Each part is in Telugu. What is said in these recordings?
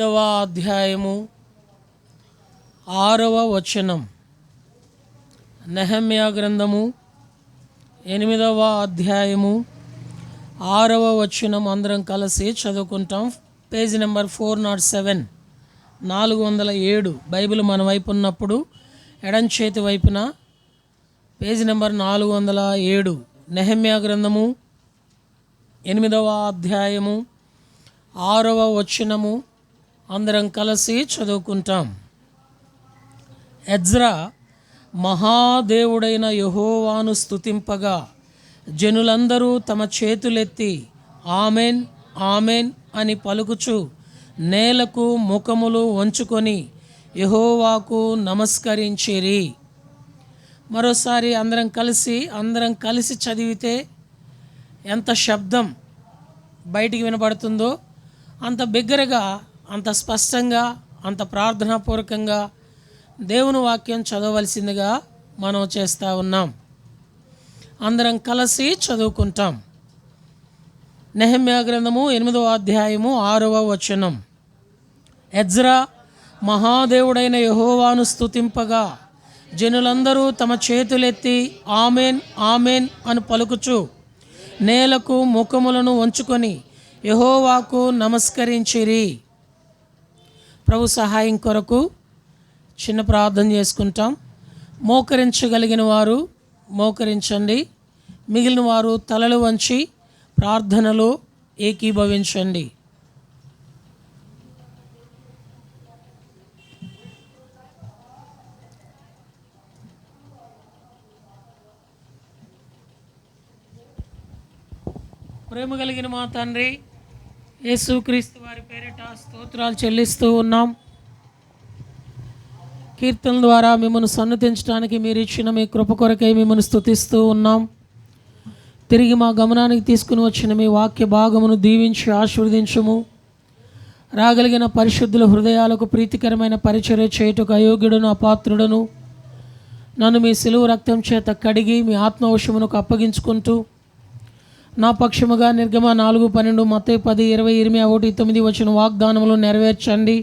8వ అధ్యాయము 6వ వచనం. నెహెమ్యా గ్రంథము 8వ అధ్యాయము 6వ వచనం అందరం కలిసి చదువుకుంటాం. Page number 407, 407. బైబిల్ మన వైపు ఉన్నప్పుడు ఎడం చేతి వైపున పేజీ నెంబర్ 407. నెహెమ్యా గ్రంథము 8వ అధ్యాయము 6వ వచనము అందరం కలిసి చదువుకుంటాం. ఎజ్రా మహాదేవుడైన యెహోవాను స్తుతింపగా జనులందరూ తమ చేతులెత్తి ఆమెన్ ఆమెన్ అని పలుకుచు నేలకు ముఖములు వంచుకొని యెహోవాకు నమస్కరించిరి. మరోసారి అందరం కలిసి చదివితే ఎంత శబ్దం బయటికి వినబడుతుందో అంత బిగ్గరగా, అంత స్పష్టంగా, అంత ప్రార్థనాపూర్వకంగా దేవుని వాక్యం చదవవలసిందిగా మనం చేస్తూ ఉన్నాం. అందరం కలిసి చదువుకుంటాం. నెహెమ్యా గ్రంథము 8వ అధ్యాయము 6వ వచనం. ఎజ్రా మహాదేవుడైన యెహోవాను స్తుతింపగా జనులందరూ తమ చేతులెత్తి ఆమెన్ ఆమెన్ అని పలుకుచు నేలకు ముఖములను వంచుకొని యెహోవాకు నమస్కరించిరి. ప్రభు సహాయం కొరకు చిన్న ప్రార్థన చేసుకుంటాం. మోకరించగలిగిన వారు మోకరించండి, మిగిలిన వారు తలలు వంచి ప్రార్థనలో ఏకీభవించండి. ప్రేమ కలిగిన మా తండ్రి యేసుక్రీస్తు వారి పేరిట స్తోత్రాలు చెల్లిస్తూ ఉన్నాం. కీర్తన ద్వారా మిమ్మల్ని సన్నతించడానికి మీరు ఇచ్చిన మీ కృప కొరకై మిమ్మల్ని స్తుతిస్తూ ఉన్నాం. తిరిగి మా గమనానికి తీసుకుని వచ్చిన మీ వాక్య భాగమును దీవించి ఆశీర్వదించము. రాగలిగిన పరిశుద్ధుల హృదయాలకు ప్రీతికరమైన పరిచర్య చేయుటకు అయోగ్యుడను అపాత్రుడను నన్ను మీ సిలువ రక్తం చేత కడిగి మీ ఆత్మవశమునకు అప్పగించుకుంటూ నా పక్షముగా నిర్గమ 4:12, మత్తయి 10, 20, 21, 9 వచ్చిన వాగ్దానములు నెరవేర్చండి.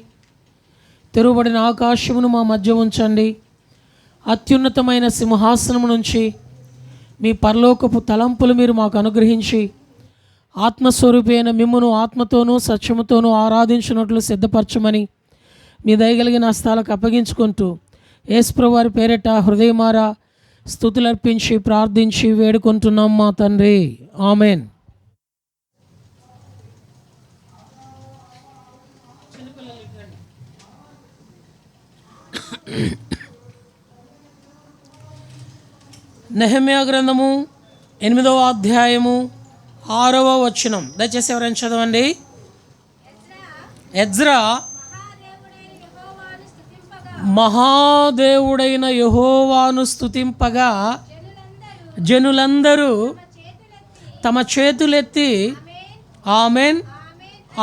తెరువబడిన ఆకాశమును మా మధ్య ఉంచండి. అత్యున్నతమైన సింహాసనము నుంచి మీ పరలోకపు తలంపులు మీరు మాకు అనుగ్రహించి ఆత్మస్వరూపి అయిన మిమ్మును ఆత్మతోనూ సత్యముతోనూ ఆరాధించినట్లు సిద్ధపరచమని మీ దయగలిగిన హస్తాలకు అప్పగించుకుంటూ యేసుప్రభువు వారి పేరిట హృదయమారా స్తుతులర్పించి ప్రార్థించి వేడుకుంటున్నాం మా తండ్రి, ఆమెన్. నెహెమ్యా గ్రంథము 8వ అధ్యాయము 6వ వచనం. దయచేసి ఎవరైనా చదవండి. ఎజ్రా మహాదేవుడైన యెహోవాను స్తుతింపగా జనులందరూ తమ చేతులెత్తి ఆమెన్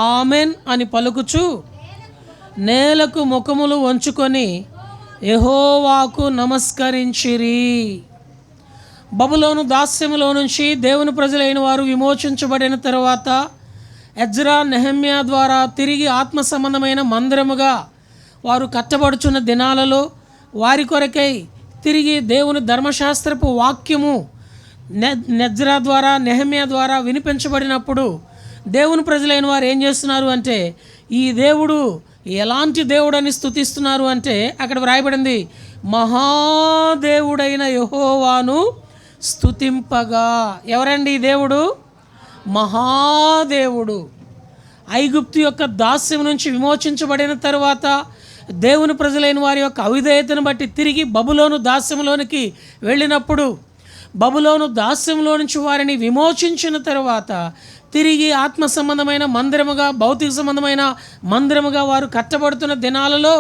ఆమెన్ అని పలుకుచు నేలకు ముఖములు వంచుకొని యెహోవాకు నమస్కరించిరి. బబులోను దాస్యములో నుంచి దేవుని ప్రజలైన వారు విమోచించబడిన తరువాత ఎజ్రా నెహెమ్యా ద్వారా తిరిగి ఆత్మ సంబంధమైన మందిరముగా వారు కట్టబడుచున్న దినాలలో వారి కొరకై తిరిగి దేవుని ధర్మశాస్త్రపు వాక్యము ఎజ్రా ద్వారా నెహెమ్యా ద్వారా వినిపించబడినప్పుడు దేవుని ప్రజలైన వారు ఏం చేస్తున్నారు అంటే ఈ దేవుడు ఎలాంటి దేవుడని స్తుతిస్తున్నారు అంటే అక్కడ వ్రాయబడింది మహాదేవుడైన యెహోవాను స్తుతింపగా. ఎవరండి ఈ దేవుడు? మహాదేవుడు. ఐగుప్తు యొక్క దాస్యం నుంచి విమోచించబడిన తరువాత దేవుని ప్రజలైన వారి యొక్క అవిధేయతను బట్టి తిరిగి బబులోను దాస్యంలోనికి వెళ్ళినప్పుడు బబులోను దాస్యంలో నుంచి వారిని విమోచించిన తరువాత తిరిగి ఆత్మ సంబంధమైన మందిరముగా, భౌతిక సంబంధమైన మందిరముగా వారు కట్టబడుతున్న దినాలలో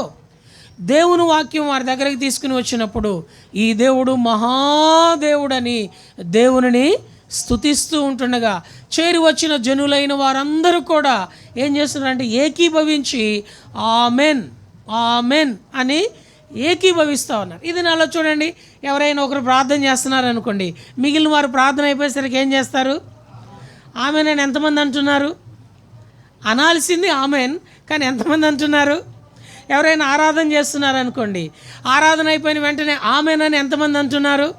దేవుని వాక్యం వారి దగ్గరికి తీసుకుని వచ్చినప్పుడు ఈ దేవుడు మహాదేవుడని దేవునిని స్తుతిస్తూ ఉంటుండగా చేరి వచ్చిన జనులైన వారందరూ కూడా ఏం చేస్తున్నారంటే ఏకీభవించి ఆమెన్ ఆమెన్ అని ఏకీభవిస్తూ ఉన్నారు. ఇది నాలో చూడండి, ఎవరైనా ఒకరు ప్రార్థన చేస్తున్నారు అనుకోండి, మిగిలిన వారు ప్రార్థన అయిపోయేసరికి ఏం చేస్తారు? ఆమెన్ అని ఎంతమంది అంటున్నారు? అనాల్సింది ఆమెన్, కానీ ఎంతమంది అంటున్నారు? ఎవరైనా ఆరాధన చేస్తున్నారు అనుకోండి, ఆరాధన అయిపోయిన వెంటనే ఆమెనని ఎంతమంది అంటున్నారు?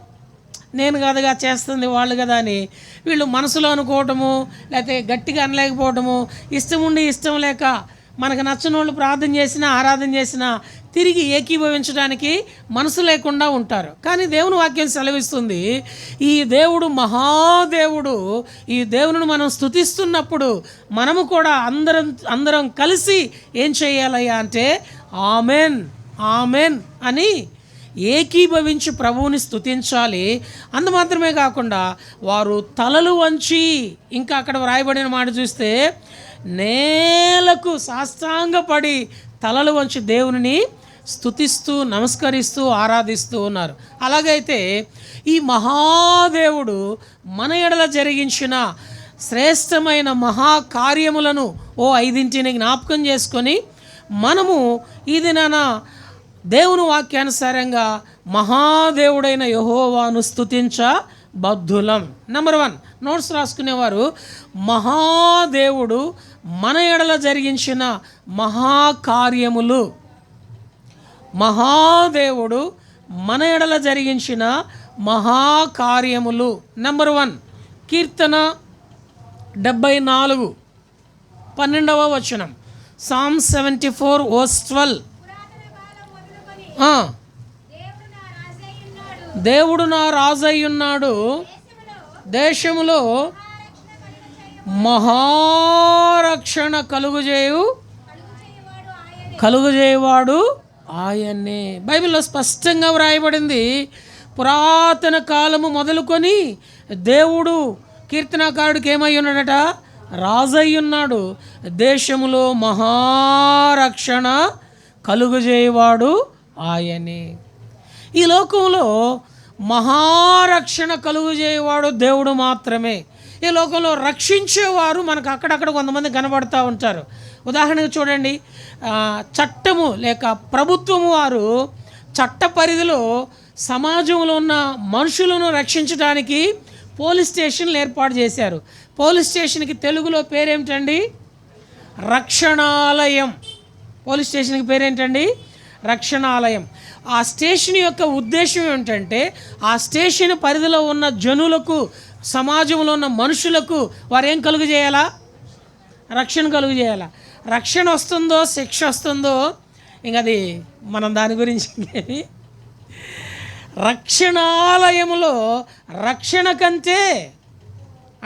నేను కదగా చేస్తుంది, వాళ్ళు కదా అని వీళ్ళు మనసులో అనుకోవటము, లేకపోతే గట్టిగా అనలేకపోవటము, ఇష్టం ఉండి ఇష్టం లేక మనకు నచ్చిన వాళ్ళు ప్రార్థన చేసినా ఆరాధన చేసినా తిరిగి ఏకీభవించడానికి మనసు లేకుండా ఉంటారు. కానీ దేవుని వాక్యం సెలవిస్తుంది, ఈ దేవుడు మహాదేవుడు. ఈ దేవుని మనం స్తుతిస్తున్నప్పుడు మనము కూడా అందరం కలిసి ఏం చేయాలయ్యా అంటే ఆమెన్ ఆమెన్ అని ఏకీభవించి ప్రభువుని స్తుతించాలి. అందు మాత్రమే కాకుండా వారు తలలు వంచి, ఇంకా అక్కడ వ్రాయబడిన మాట చూస్తే నేలకు సాష్టాంగపడి తలలు వంచి దేవుని స్తుతిస్తూ నమస్కరిస్తూ ఆరాధిస్తూ ఉన్నారు. అలాగైతే ఈ మహాదేవుడు మన ఎడల జరిగించిన శ్రేష్టమైన మహాకార్యములను 5 జ్ఞాపకం చేసుకొని మనము ఈ దినాన దేవుని వాక్యానుసారంగా మహాదేవుడైన యెహోవాను స్తుతించ బద్ధులం. నెంబర్ 1 నోట్స్ రాసుకునేవారు, మహాదేవుడు మన ఎడల జరిగించిన మహాకార్యములు. మహాదేవుడు మన ఎడల జరిగించిన మహాకార్యములు. నెంబర్ 1 కీర్తన 74 12వ వచనం, Psalm 74 verse 12. దేవుడు నా రాజయ్యున్నాడు, దేశములో మహారక్షణ కలుగుజేయవాడు ఆయన్నే. బైబిల్లో స్పష్టంగా వ్రాయబడింది. పురాతన కాలము మొదలుకొని దేవుడు కీర్తనకారుడికి ఏమై ఉన్నాడట? రాజయ్యున్నాడు. దేశములో మహారక్షణ కలుగుజేయవాడు ఆయనే. ఈ లోకంలో మహారక్షణ కలుగుజేయవాడు దేవుడు మాత్రమే. ఈ లోకంలో రక్షించేవారు మనకు అక్కడక్కడ కొంతమంది కనబడుతూ ఉంటారు. ఉదాహరణకు చూడండి, చట్టము లేక ప్రభుత్వము వారు చట్ట పరిధిలో సమాజంలో ఉన్న మనుషులను రక్షించడానికి పోలీస్ స్టేషన్లు ఏర్పాటు చేశారు. పోలీస్ స్టేషన్కి తెలుగులో పేరేమిటండి? రక్షణాలయం. పోలీస్ స్టేషన్కి పేరేంటండి? రక్షణాలయం. ఆ స్టేషన్ యొక్క ఉద్దేశం ఏమిటంటే ఆ స్టేషన్ పరిధిలో ఉన్న జనులకు, సమాజంలో ఉన్న మనుషులకు వారు ఏం కలుగు చేయాలా? రక్షణ కలుగు చేయాలా. రక్షణ వస్తుందో శిక్ష వస్తుందో ఇంక అది మనం దాని గురించి రక్షణాలయంలో రక్షణ కంటే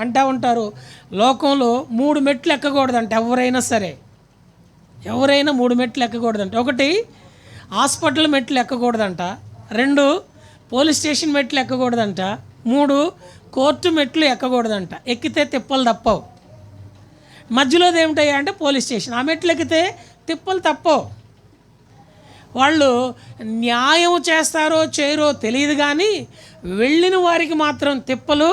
అంటూ ఉంటారు, లోకంలో 3 మెట్లు ఎక్కకూడదంట. ఎవరైనా సరే, ఎవరైనా 3 మెట్లు ఎక్కకూడదంట. 1 హాస్పిటల్ మెట్లు ఎక్కకూడదంట, 2 పోలీస్ స్టేషన్ మెట్లు ఎక్కకూడదంట, 3 కోర్టు మెట్లు ఎక్కకూడదంట. ఎక్కితే తిప్పలు తప్పవు. మధ్యలోది ఏమిటయ్యా అంటే పోలీస్ స్టేషన్. ఆ మెట్లు ఎక్కితే తిప్పలు తప్పవు. వాళ్ళు న్యాయం చేస్తారో చేయరో తెలియదు, కానీ వెళ్ళిన వారికి మాత్రం తిప్పలు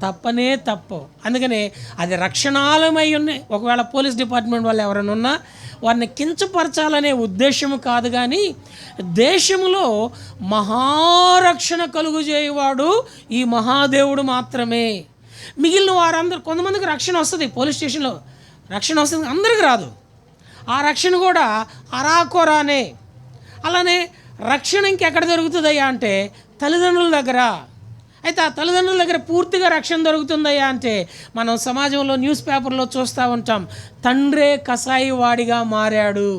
తప్పనే తప్పవు. అందుకనే అది రక్షణాలయమై ఉన్నాయి. ఒకవేళ పోలీస్ డిపార్ట్మెంట్ వాళ్ళు ఎవరైనా ఉన్నా వారిని కించపరచాలనే ఉద్దేశము కాదు, కానీ దేశంలో మహారక్షణ కలుగుజేయవాడు ఈ మహాదేవుడు మాత్రమే. మిగిలిన వారందరూ, కొంతమందికి రక్షణ వస్తుంది, పోలీస్ స్టేషన్లో రక్షణ వస్తుంది, అందరికీ రాదు. ఆ రక్షణ కూడా అరాకొరానే. అలానే రక్షణ ఇంకెక్కడ దొరుకుతుందయ్యా అంటే తల్లిదండ్రుల దగ్గర. అయితే ఆ తల్లిదండ్రుల దగ్గర పూర్తిగా రక్షణ దొరుకుతుందయ్యా అంటే మనం సమాజంలో న్యూస్ పేపర్లో చూస్తూ ఉంటాం, తండ్రే కసాయి వాడిగా మారాడు,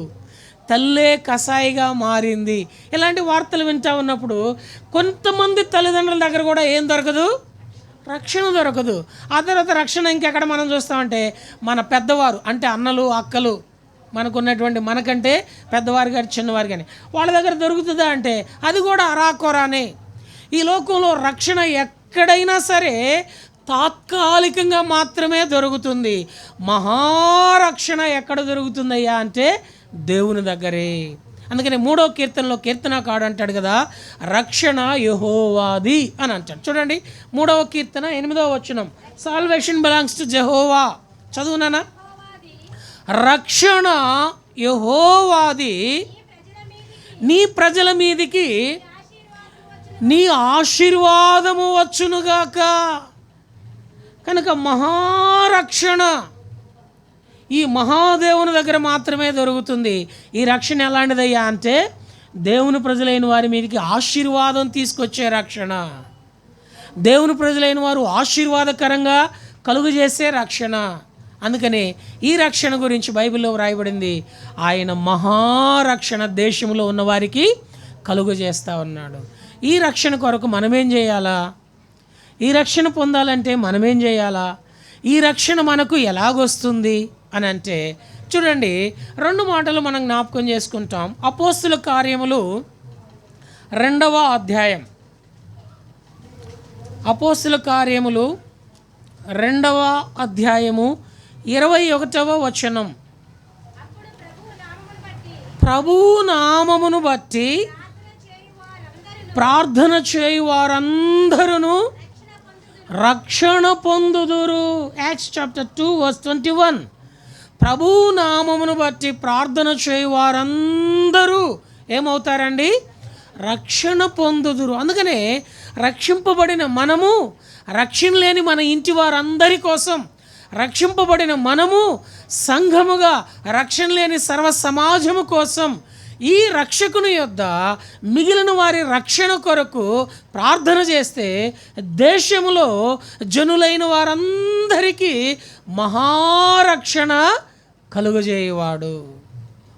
తల్లే కసాయిగా మారింది. ఇలాంటి వార్తలు వింటూ ఉన్నప్పుడు కొంతమంది తల్లిదండ్రుల దగ్గర కూడా ఏం దొరకదు? రక్షణ దొరకదు. ఆ తర్వాత రక్షణ ఇంకెక్కడ మనం చూస్తామంటే మన పెద్దవారు, అంటే అన్నలు అక్కలు, మనకున్నటువంటి మనకంటే పెద్దవారు కానీ చిన్నవారు కానీ వాళ్ళ దగ్గర దొరుకుతుందా అంటే అది కూడా అరాకొరానే. ఈ లోకంలో రక్షణ ఎక్కడైనా సరే తాత్కాలికంగా మాత్రమే దొరుకుతుంది. మహారక్షణ ఎక్కడ దొరుకుతుందయ్యా అంటే దేవుని దగ్గరే. అందుకని 3వ కీర్తనలో కీర్తనకారుడు అంటాడు కదా, రక్షణ యెహోవాది అని అంటాడు. చూడండి 3వ కీర్తన 8వ వచనం, సాల్వేషన్ బిలాంగ్స్ టు జెహోవా. చదువునానా? రక్షణ యెహోవాది, నీ ప్రజల మీదికి నీ ఆశీర్వాదము వచ్చునుగాక. కనుక మహారక్షణ ఈ మహాదేవుని దగ్గర మాత్రమే దొరుకుతుంది. ఈ రక్షణ ఎలాంటిదయ్యా అంటే దేవుని ప్రజలైన వారి మీదకి ఆశీర్వాదం తీసుకొచ్చే రక్షణ, దేవుని ప్రజలైన వారు ఆశీర్వాదకరంగా కలుగజేసే రక్షణ. అందుకని ఈ రక్షణ గురించి బైబిల్లో వ్రాయబడింది, ఆయన మహారక్షణ దేశంలో ఉన్న వారికి కలుగజేస్తూ ఉన్నాడు. ఈ రక్షణ కొరకు మనమేం చేయాలా? ఈ రక్షణ పొందాలంటే మనమేం చేయాలా? ఈ రక్షణ మనకు ఎలాగొస్తుంది అని అంటే చూడండి, 2 మాటలు మనం జ్ఞాపకం చేసుకుంటాం. అపోస్తుల కార్యములు 2వ అధ్యాయం, అపోస్తుల కార్యములు 2వ అధ్యాయము 21వ వచనం. ప్రభువు నామమును బట్టి ప్రార్థన చేయు వారందరూ రక్షణ పొందుదురు. Acts chapter 2 verse 21. ప్రభువు నామమును బట్టి ప్రార్థన చేయు వారందరూ ఏమవుతారండి? రక్షణ పొందుదురు. అందుకనే రక్షింపబడిన మనము, రక్షణ లేని మన ఇంటి వారందరి కోసం, రక్షింపబడిన మనము సంఘముగా రక్షణ లేని సర్వ సమాజము కోసం ఈ రక్షకుని యొద్ద మిగిలిన వారి రక్షణ కొరకు ప్రార్థన చేస్తే దేశములో జనులైన వారందరికీ మహారక్షణ కలుగజేయువాడు.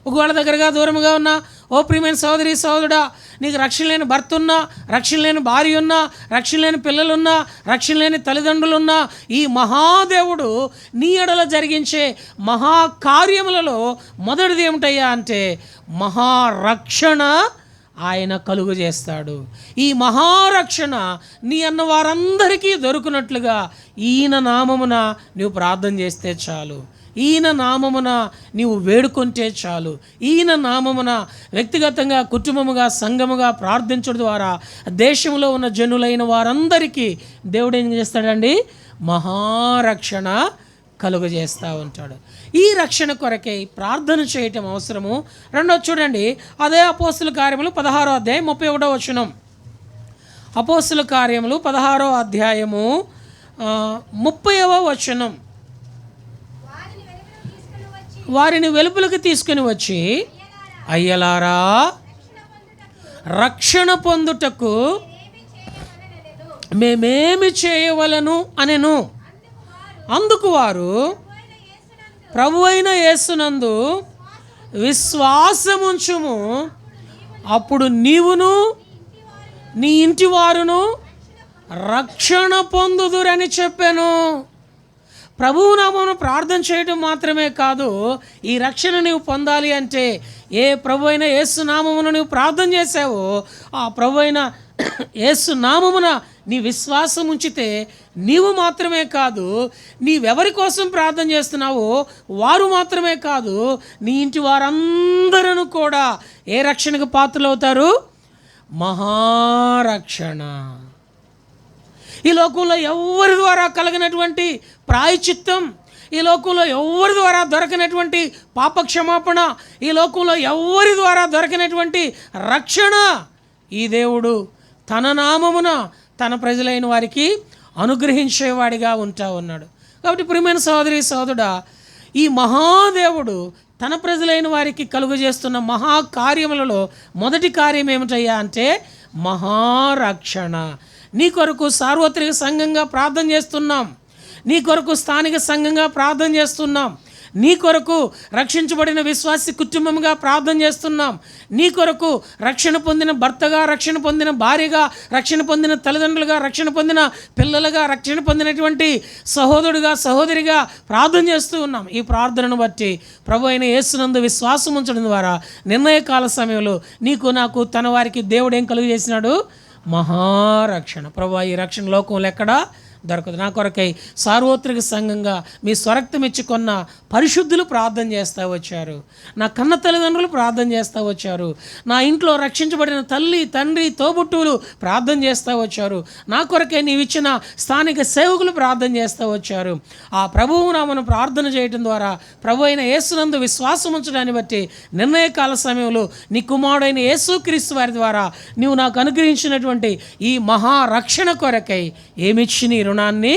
ఒకవేళ దగ్గరగా దూరముగా ఉన్నా, ఓ ప్రియమైన సోదరి సోదరుడా, నీకు రక్షణ లేని భర్త ఉన్నా, రక్షణ లేని భార్య ఉన్నా, రక్షణ లేని పిల్లలున్నా, రక్షణ లేని తల్లిదండ్రులున్నా, ఈ మహాదేవుడు నీ ఎడల జరిగించే మహాకార్యములలో మొదటిది ఏమిటయ్యా అంటే మహారక్షణ ఆయన కలుగు చేస్తాడు. ఈ మహారక్షణ నీ అన్న వారందరికీ దొరుకునట్లుగా ఈయన నామమున నీవు ప్రార్థన చేస్తే చాలు, ఈయన నామమున నీవు వేడుకుంటే చాలు, ఈయన నామమున వ్యక్తిగతంగా కుటుంబముగా సంఘముగా ప్రార్థించడం ద్వారా దేశంలో ఉన్న జనులైన వారందరికీ దేవుడు ఏం చేస్తాడండి? మహారక్షణ కలుగజేస్తూ ఉంటాడు. ఈ రక్షణ కొరకై ప్రార్థన చేయటం అవసరము. రెండోది చూడండి, అదే అపోస్తుల కార్యములు 16వ అధ్యాయం 31వ వచనం. అపోస్తుల కార్యములు 16వ అధ్యాయము 30వ వచనం. వారిని వెలుపలికి తీసుకుని వచ్చి, అయ్యలారా రక్షణ పొందుటకు మేమేమి చేయవలను అనెను. అందుకు వారు ప్రభువైన యేసునందు విశ్వాసముంచుము, అప్పుడు నీవును నీ ఇంటి వారును రక్షణ పొందుదురని చెప్పాను. ప్రభువు నామమున ప్రార్థన చేయడం మాత్రమే కాదు, ఈ రక్షణ నీవు పొందాలి అంటే ఏ ప్రభు అయిన యేసు నామమున నీవు ప్రార్థన చేసావో ఆ ప్రభు అయిన యేసు నామమున నీ విశ్వాసం ఉంచితే నీవు మాత్రమే కాదు, నీవెవరి కోసం ప్రార్థన చేస్తున్నావో వారు మాత్రమే కాదు, నీ ఇంటి వారందరూ కూడా ఏ రక్షణకు పాత్రలవుతారు? మహారక్షణ. ఈ లోకంలో ఎవరి ద్వారా కలిగినటువంటి ప్రాయశ్చిత్తం, ఈ లోకంలో ఎవరి ద్వారా దొరకనటువంటి పాపక్షమాపణ, ఈ లోకంలో ఎవరి ద్వారా దొరకనటువంటి రక్షణ ఈ దేవుడు తన నామమున తన ప్రజలైన వారికి అనుగ్రహించేవాడిగా ఉంటా ఉన్నాడు. కాబట్టి ప్రియమైన సోదరి సోదరుడా, ఈ మహాదేవుడు తన ప్రజలైన వారికి కలుగజేస్తున్న మహాకార్యములలో మొదటి కార్యం ఏమిటయ్యా అంటే మహారక్షణ. నీ కొరకు సార్వత్రిక సంఘంగా ప్రార్థన చేస్తున్నాం, నీ కొరకు స్థానిక సంఘంగా ప్రార్థన చేస్తున్నాం, నీ కొరకు రక్షించబడిన విశ్వాసి కుటుంబంగా ప్రార్థన చేస్తున్నాం, నీ కొరకు రక్షణ పొందిన భర్తగా, రక్షణ పొందిన భార్యగా, రక్షణ పొందిన తల్లిదండ్రులుగా, రక్షణ పొందిన పిల్లలుగా, రక్షణ పొందినటువంటి సహోదరుడిగా సహోదరిగా ప్రార్థన చేస్తూ ఉన్నాం. ఈ ప్రార్థనను బట్టి ప్రభు అయిన యేసునందు విశ్వాసం ఉంచడం ద్వారా నిర్ణయకాల సమయంలో నీకు నాకు తన వారికి దేవుడు ఏం కలుగు చేసినాడు? మహారక్షణ. ప్రభు ఈ రక్షణ లోకంలో ఎక్కడా దొరకదు. నా కొరకై సార్వత్రిక సంఘంగా మీ స్వరక్తం ఇచ్చుకున్న పరిశుద్ధులు ప్రార్థన చేస్తూ వచ్చారు, నా కన్న తల్లిదండ్రులు ప్రార్థన చేస్తూ వచ్చారు, నా ఇంట్లో రక్షించబడిన తల్లి తండ్రి తోబుట్టువులు ప్రార్థన చేస్తూ వచ్చారు, నా కొరకై నీవిచ్చిన స్థానిక సేవకులు ప్రార్థన చేస్తూ వచ్చారు. ఆ ప్రభువు నామను ప్రార్థన చేయడం ద్వారా ప్రభు అయిన యేసునందు విశ్వాసం ఉంచడాన్ని బట్టి నిర్ణయకాల సమయంలో నీ కుమారుడైన యేసుక్రీస్తు వారి ద్వారా నీవు నాకు అనుగ్రహించినటువంటి ఈ మహారక్షణ కొరకై ఏమిచ్చి నీ రుణాన్ని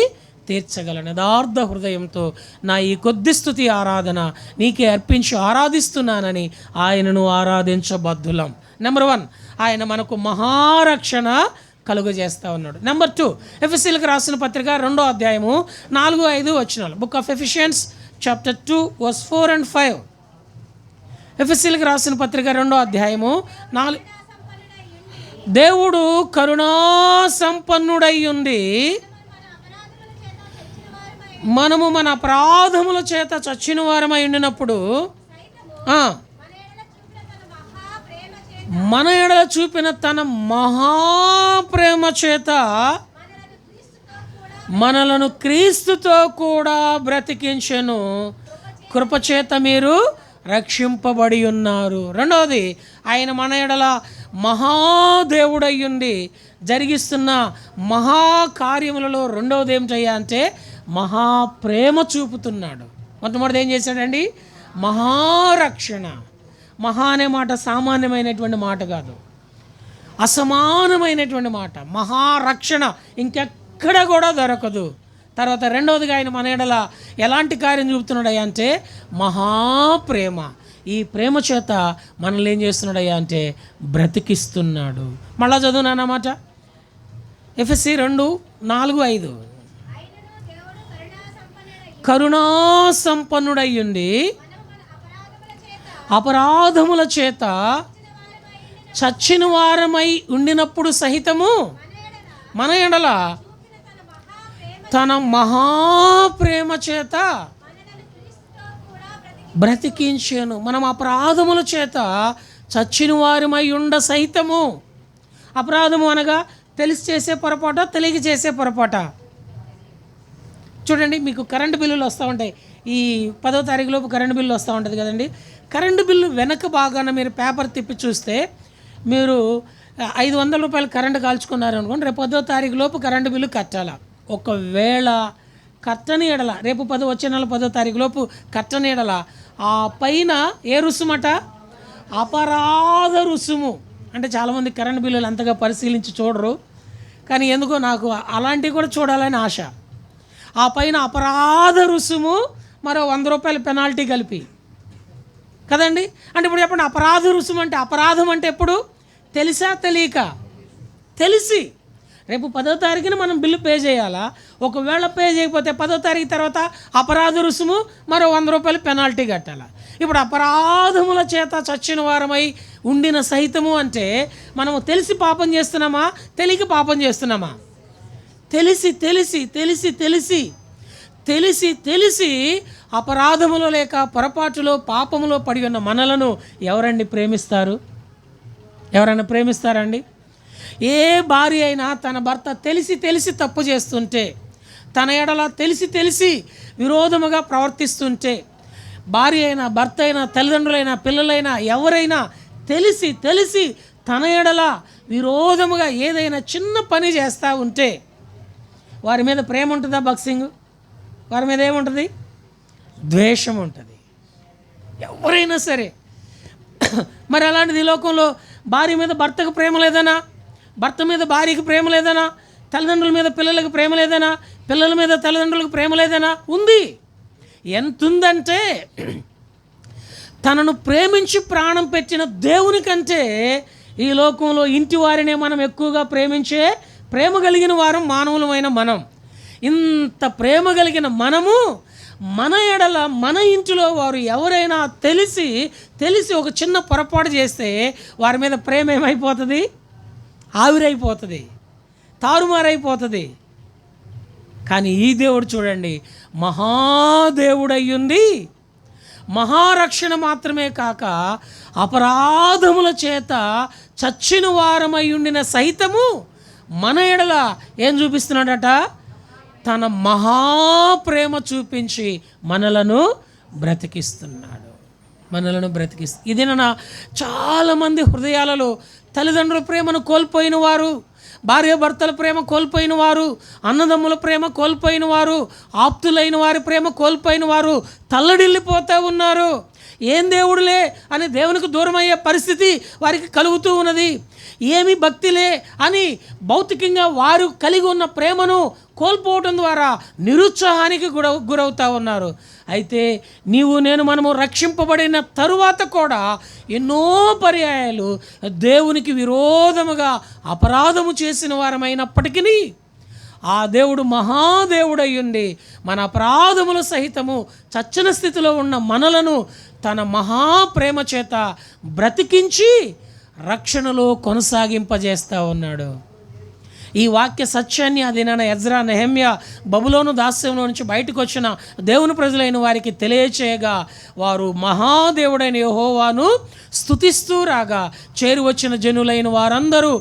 తీర్చగలను. యథార్థ హృదయంతో నా ఈ కొద్ది స్తుతి ఆరాధన నీకే అర్పించి ఆరాధిస్తున్నానని ఆయనను ఆరాధించబద్దులం. నెంబర్ 1, ఆయన మనకు మహారక్షణ కలుగజేస్తూ ఉన్నాడు. నెంబర్ 2, ఎఫెసీయులకు రాసిన పత్రిక 2వ అధ్యాయము 4-5 వచనాలు. Book of Ephesians chapter 2 verse 4 and 5. ఎఫెసీయులకు రాసిన పత్రిక 2వ అధ్యాయము 4. దేవుడు కరుణా సంపన్నుడై ఉండి మనము మన అపరాధముల చేత చచ్చిన వారమై ఉండినప్పుడు మన ఎడల చూపిన తన మహాప్రేమ చేత మనలను క్రీస్తుతో కూడా బ్రతికించెను. కృపచేత మీరు రక్షింపబడి ఉన్నారు. రెండవది, ఆయన మన ఎడల మహాదేవుడయ్యుండి జరిగిస్తున్న మహాకార్యములలో రెండవది ఏమిటయ్యా అంటే మహాప్రేమ చూపుతున్నాడు. మొట్టమొదటి ఏం చేశాడండి? మహారక్షణ. మహా అనే మాట సామాన్యమైనటువంటి మాట కాదు, అసమానమైనటువంటి మాట. మహారక్షణ ఇంకెక్కడ కూడా దొరకదు. తర్వాత రెండవదిగా ఆయన మన ఎడల ఎలాంటి కార్యం చూపుతున్నాడయ్యా అంటే మహాప్రేమ. ఈ ప్రేమ చేత మనల్ని ఏం చేస్తున్నాడయ్యా అంటే బ్రతికిస్తున్నాడు. మళ్ళా చదువునానమాట, ఎఫెసీ 2:4-5. కరుణా సంపన్నుడయ్యుండి అపరాధముల చేత చచ్చిన వారమై ఉండినప్పుడు సహితము మన ఎడల తన మహాప్రేమ చేత బ్రతికించాను. మనం అపరాధముల చేత చచ్చిన వారమై ఉండ సహితము. అపరాధము అనగా తెలిసి చేసే పొరపాట, తెలియక చేసే పొరపాట. చూడండి, మీకు కరెంటు బిల్లులు వస్తూ ఉంటాయి. ఈ 10వ తారీఖు లోపు కరెంటు బిల్లు వస్తూ ఉంటుంది కదండి. కరెంటు బిల్లు వెనక భాగాన మీరు పేపర్ తిప్పి చూస్తే మీరు 500 రూపాయలు కరెంటు కాల్చుకున్నారు అనుకోండి, రేపు 10వ తారీఖు లోపు కరెంటు బిల్లు కట్టాలా. ఒకవేళ కట్టని ఎడల, రేపు వచ్చే నెల 10వ తారీఖు లోపు కట్టని ఎడల ఆ పైన ఏ రుసుమట? అపరాధ రుసుము. అంటే చాలామంది కరెంటు బిల్లులు అంతగా పరిశీలించి చూడరు, కానీ ఎందుకో నాకు అలాంటివి కూడా చూడాలని ఆశ. ఆ పైన అపరాధ రుసుము, మరో 100 రూపాయల పెనాల్టీ కలిపి కదండి. అంటే ఇప్పుడు చెప్పండి, అపరాధ రుసుము అంటే అపరాధం అంటే ఎప్పుడు? తెలిసా తెలియక? తెలిసి. రేపు 10వ తారీఖున మనం బిల్లు పే చేయాలా. ఒకవేళ పే చేయకపోతే 10వ తారీఖు తర్వాత అపరాధ రుసుము, మరో 100 రూపాయలు పెనాల్టీ కట్టాలా. ఇప్పుడు అపరాధముల చేత చచ్చిన వారమై ఉండిన సహితము అంటే మనము తెలిసి పాపం చేస్తున్నామా, తెలియక పాపం చేస్తున్నామా? తెలిసి తెలిసి తెలిసి తెలిసి తెలిసి తెలిసి అపరాధములో లేక పొరపాటులో పాపములో పడి ఉన్న మనలను ఎవరండి ప్రేమిస్తారు? ఎవరైనా ప్రేమిస్తారండి? ఏ భార్య అయినా తన భర్త తెలిసి తెలిసి తప్పు చేస్తుంటే, తన ఎడల తెలిసి తెలిసి విరోధముగా ప్రవర్తిస్తుంటే, భార్య అయినా భర్త అయినా తల్లిదండ్రులైనా పిల్లలైనా ఎవరైనా తెలిసి తెలిసి తన ఎడల విరోధముగా ఏదైనా చిన్న పని చేస్తూ ఉంటే వారి మీద ప్రేమ ఉంటుందా? బాక్సింగ్. వారి మీద ఏముంటుంది? ద్వేషం ఉంటుంది. ఎవరైనా సరే. మరి అలాంటిది ఈ లోకంలో భార్య మీద భర్తకు ప్రేమ లేదనా, భర్త మీద భార్యకు ప్రేమ లేదనా, తల్లిదండ్రుల మీద పిల్లలకు ప్రేమ లేదనా, పిల్లల మీద తల్లిదండ్రులకు ప్రేమ లేదనా? ఉంది. ఎంతుందంటే తనను ప్రేమించి ప్రాణం పెట్టిన దేవుని కంటే ఈ లోకంలో ఇంటి వారినే మనం ఎక్కువగా ప్రేమించే ప్రేమ కలిగిన వారం మానవులమైన మనం. ఇంత ప్రేమ కలిగిన మనము మన ఎడల మన ఇంటిలో వారు ఎవరైనా తెలిసి తెలిసి ఒక చిన్న పొరపాటు చేస్తే వారి మీద ప్రేమ ఏమైపోతుంది? ఆవిరైపోతుంది, తారుమారైపోతుంది. కానీ ఈ దేవుడు చూడండి, మహాదేవుడయ్యుండి మహారక్షణ మాత్రమే కాక అపరాధముల చేత చచ్చిన వారమై ఉండిన సహితము మన ఎడల ఏం చూపిస్తున్నాడట? తన మహాప్రేమ చూపించి మనలను బ్రతికిస్తున్నాడు. ఇది చాలామంది హృదయాలలో తల్లిదండ్రుల ప్రేమను కోల్పోయిన వారు, భార్యాభర్తల ప్రేమ కోల్పోయిన వారు, అన్నదమ్ముల ప్రేమ కోల్పోయిన వారు, ఆప్తులైన వారి ప్రేమ కోల్పోయిన వారు తల్లడిల్లిపోతూ ఉన్నారు. ఏం దేవుడులే అని దేవునికి దూరం అయ్యే పరిస్థితి వారికి కలుగుతూ ఉన్నది. ఏమి భక్తిలే అని భౌతికంగా వారు కలిగి ఉన్న ప్రేమను కోల్పోవటం ద్వారా నిరుత్సాహానికి గురవుతూ ఉన్నారు. అయితే నీవు నేను మనము రక్షింపబడిన తరువాత కూడా ఎన్నో పర్యాయాలు దేవునికి విరోధముగా అపరాధము చేసిన వారమైనప్పటికీ ఆ దేవుడు మహాదేవుడయ్యుండి మన అపరాధముల సహితము చచ్చిన స్థితిలో ఉన్న మనలను తన మహాప్రేమ చేత బ్రతికించి రక్షణలో కొనసాగింపజేస్తూ ఉన్నాడు. ఈ వాక్య సత్యాన్ని అదినాన ఎజ్రా, నెహెమ్యా బబులోను దాస్యంలో నుంచి బయటకు వచ్చిన దేవుని ప్రజలైన వారికి తెలియచేయగా వారు మహాదేవుడైన యెహోవాను స్తుతిస్తూ రాగా చేరి వచ్చిన జనులైన వారందరూ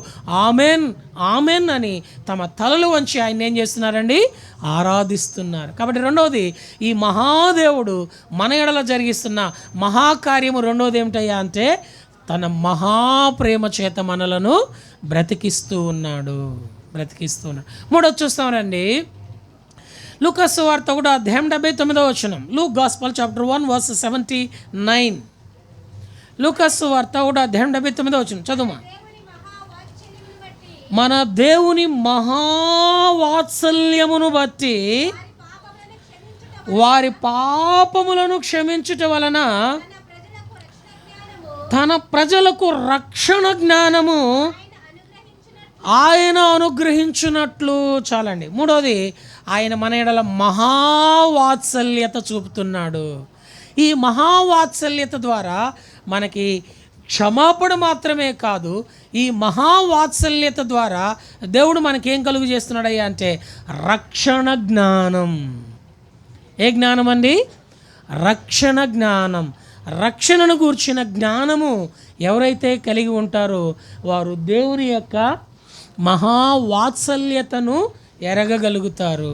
ఆమెన్ ఆమెన్ అని తమ తలలు వంచి ఆయన ఏం చేస్తున్నారండి? ఆరాధిస్తున్నారు. కాబట్టి రెండవది, ఈ మహాదేవుడు మన ఎడల జరిగిస్తున్న మహాకార్యము రెండవది ఏమిటయ్యా అంటే తన మహాప్రేమ చేత మనలను బ్రతికిస్తూ ఉన్నాడు. మూడోది చూస్తామండి, లూకా సువార్త 1:79. Luke gospel chapter 1:79. లూకా సువార్త 1:79 చదువు. మన దేవుని మహావాత్సల్యమును బట్టి వారి పాపములను క్షమించుట వలన తన ప్రజలకు రక్షణ జ్ఞానము ఆయన అనుగ్రహించినట్లు. చాలండి. మూడోది, ఆయన మన ఎడల మహావాత్సల్యత చూపుతున్నాడు. ఈ మహావాత్సల్యత ద్వారా మనకి క్షమాపణ మాత్రమే కాదు, ఈ మహావాత్సల్యత ద్వారా దేవుడు మనకేం కలుగు చేస్తున్నాడయ్యా అంటే రక్షణ జ్ఞానం. ఏ జ్ఞానం అండి? రక్షణ జ్ఞానం. రక్షణను గూర్చిన జ్ఞానము ఎవరైతే కలిగి ఉంటారో వారు దేవుని యొక్క మహావాత్సల్యతను ఎరగగలుగుతారు.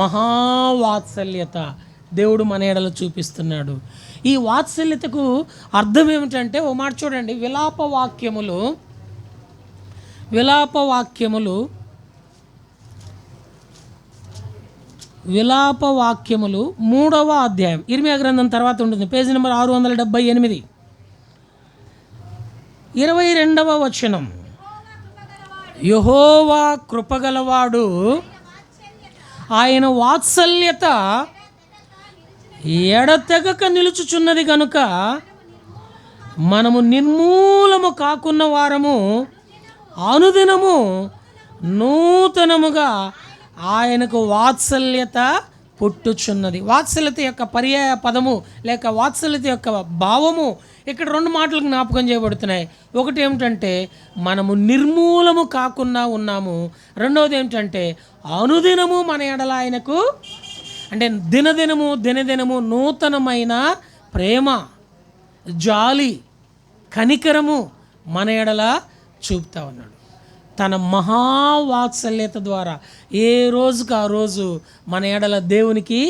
మహావాత్సల్యత దేవుడు మన ఎడల చూపిస్తున్నాడు. ఈ వాత్సల్యతకు అర్థం ఏమిటంటే ఓ మాట చూడండి, విలాప వాక్యములు 3వ అధ్యాయం ఇర్మియా గ్రంథం తర్వాత ఉంటుంది, పేజీ నెంబర్ 678, 22వ వచనం. యెహోవా కృపగలవాడు, ఆయన వాత్సల్యత ఎడతెగక నిలుచుచున్నది గనుక మనము నిర్మూలము కాకున్న వారము అనుదినము నూతనముగా ఆయనకు వాత్సల్యత పుట్టుచున్నది. వాత్సల్యత యొక్క పర్యాయ పదము లేక వాత్సల్యత యొక్క భావము ఇక్కడ 2 మాటలు జ్ఞాపకం చేయబడుతున్నాయి. ఒకటి ఏమిటంటే మనము నిర్మూలము కాకుండా ఉన్నాము. రెండవది ఏమిటంటే అనుదినము మన ఎడల ఆయనకు అంటే దినదినము నూతనమైన ప్రేమ, జాలి, కనికరము మన ఎడల చూపుతా ఉన్నాడు. తన మహావాత్సల్యత ద్వారా ఏ రోజుకు ఆ రోజు మన ఎడల దేవునికి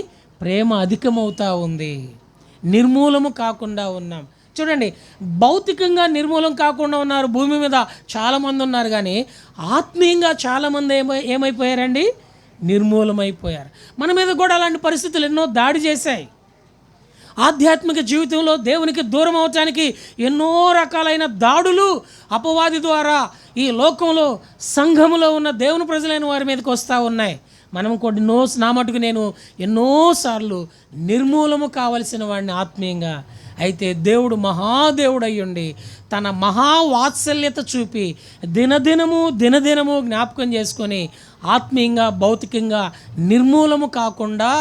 ప్రేమ అధికమవుతూ ఉంది. నిర్మూలము కాకుండా ఉన్నాం. చూడండి, భౌతికంగా నిర్మూలం కాకుండా ఉన్నారు, భూమి మీద చాలామంది ఉన్నారు, కానీ ఆత్మీయంగా చాలామంది ఏమైపోయారండి? నిర్మూలమైపోయారు. మన మీద కూడా అలాంటి పరిస్థితులు ఎన్నో దాడి చేశాయి. ఆధ్యాత్మిక జీవితంలో దేవునికి దూరం అవటానికి ఎన్నో రకాలైన దాడులు అపవాది ద్వారా ఈ లోకంలో సంఘములో ఉన్న దేవుని ప్రజలైన వారి మీదకి వస్తూ ఉన్నాయి. మనం నా మటుకు నేను ఎన్నోసార్లు నిర్మూలము కావలసిన వాడిని ఆత్మీయంగా. అయితే దేవుడు మహాదేవుడు అయ్యుండి తన మహావాత్సల్యత చూపి దినదినము జ్ఞాపకం చేసుకొని ఆత్మీయంగా భౌతికంగా నిర్మూలము కాకుండా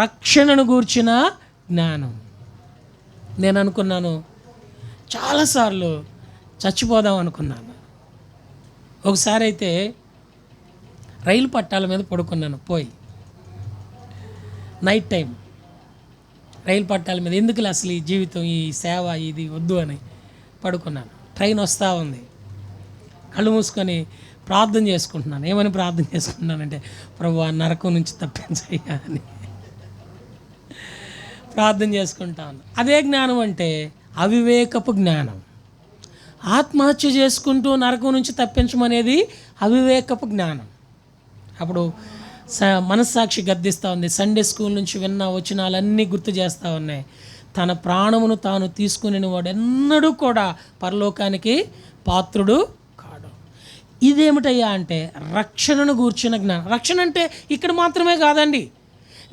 రక్షణను గూర్చిన జ్ఞానం. నేను అనుకున్నాను, చాలాసార్లు చచ్చిపోదాం అనుకున్నాను. ఒకసారి అయితే రైలు పట్టాల మీద పడుకున్నాను, పోయి నైట్ టైం రైలు పట్టాల మీద ఎందుకులే అసలు ఈ జీవితం, ఈ సేవ, ఇది వద్దు అని పడుకున్నాను. ట్రైన్ వస్తూ ఉంది, కళ్ళు మూసుకొని ప్రార్థన చేసుకుంటున్నాను. ఏమని ప్రార్థన చేసుకుంటున్నానంటే, ప్రభువా నరకం నుంచి తప్పించయ్యా అని ప్రార్థన చేసుకుంటాను. అదే జ్ఞానం అంటే అవివేకపు జ్ఞానం. ఆత్మహత్య చేసుకుంటూ నరకం నుంచి తప్పించమనేది అవివేకపు జ్ఞానం. అప్పుడు మనస్సాక్షి గద్దిస్తూ ఉంది. సండే స్కూల్ నుంచి విన్న వచనాలన్నీ గుర్తు చేస్తూ ఉన్నాయి. తన ప్రాణమును తాను తీసుకుని వాడు ఎన్నడూ కూడా పరలోకానికి పాత్రుడు కాడు. ఇదేమిటయ్యా అంటే రక్షణను గూర్చిన జ్ఞానం. రక్షణ అంటే ఇక్కడ మాత్రమే కాదండి,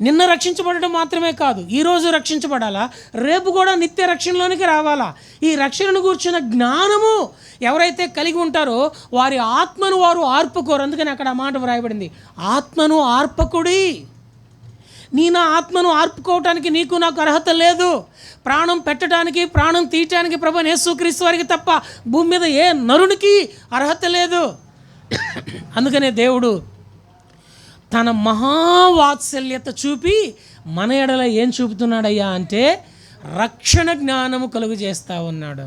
నిన్న రక్షించబడడం మాత్రమే కాదు, ఈరోజు రక్షించబడాలా, రేపు కూడా నిత్య రక్షణలోనికి రావాలా. ఈ రక్షణను గూర్చిన జ్ఞానము ఎవరైతే కలిగి ఉంటారో వారి ఆత్మను వారు ఆర్పుకోరు. అందుకని అక్కడ ఆ మాట వ్రాయబడింది, ఆత్మను ఆర్పకుడి. నా ఆత్మను ఆర్పుకోవటానికి నీకు నాకు అర్హత లేదు. ప్రాణం పెట్టడానికి ప్రాణం తీయటానికి ప్రభువైన యేసుక్రీస్తు వారికి తప్ప భూమి మీద ఏ నరునికి అర్హత లేదు. అందుకనే దేవుడు తన మహావాత్సల్యత చూపి మన ఎడల ఏం చూపుతున్నాడయ్యా అంటే రక్షణ జ్ఞానము కలుగు చేస్తూ ఉన్నాడు.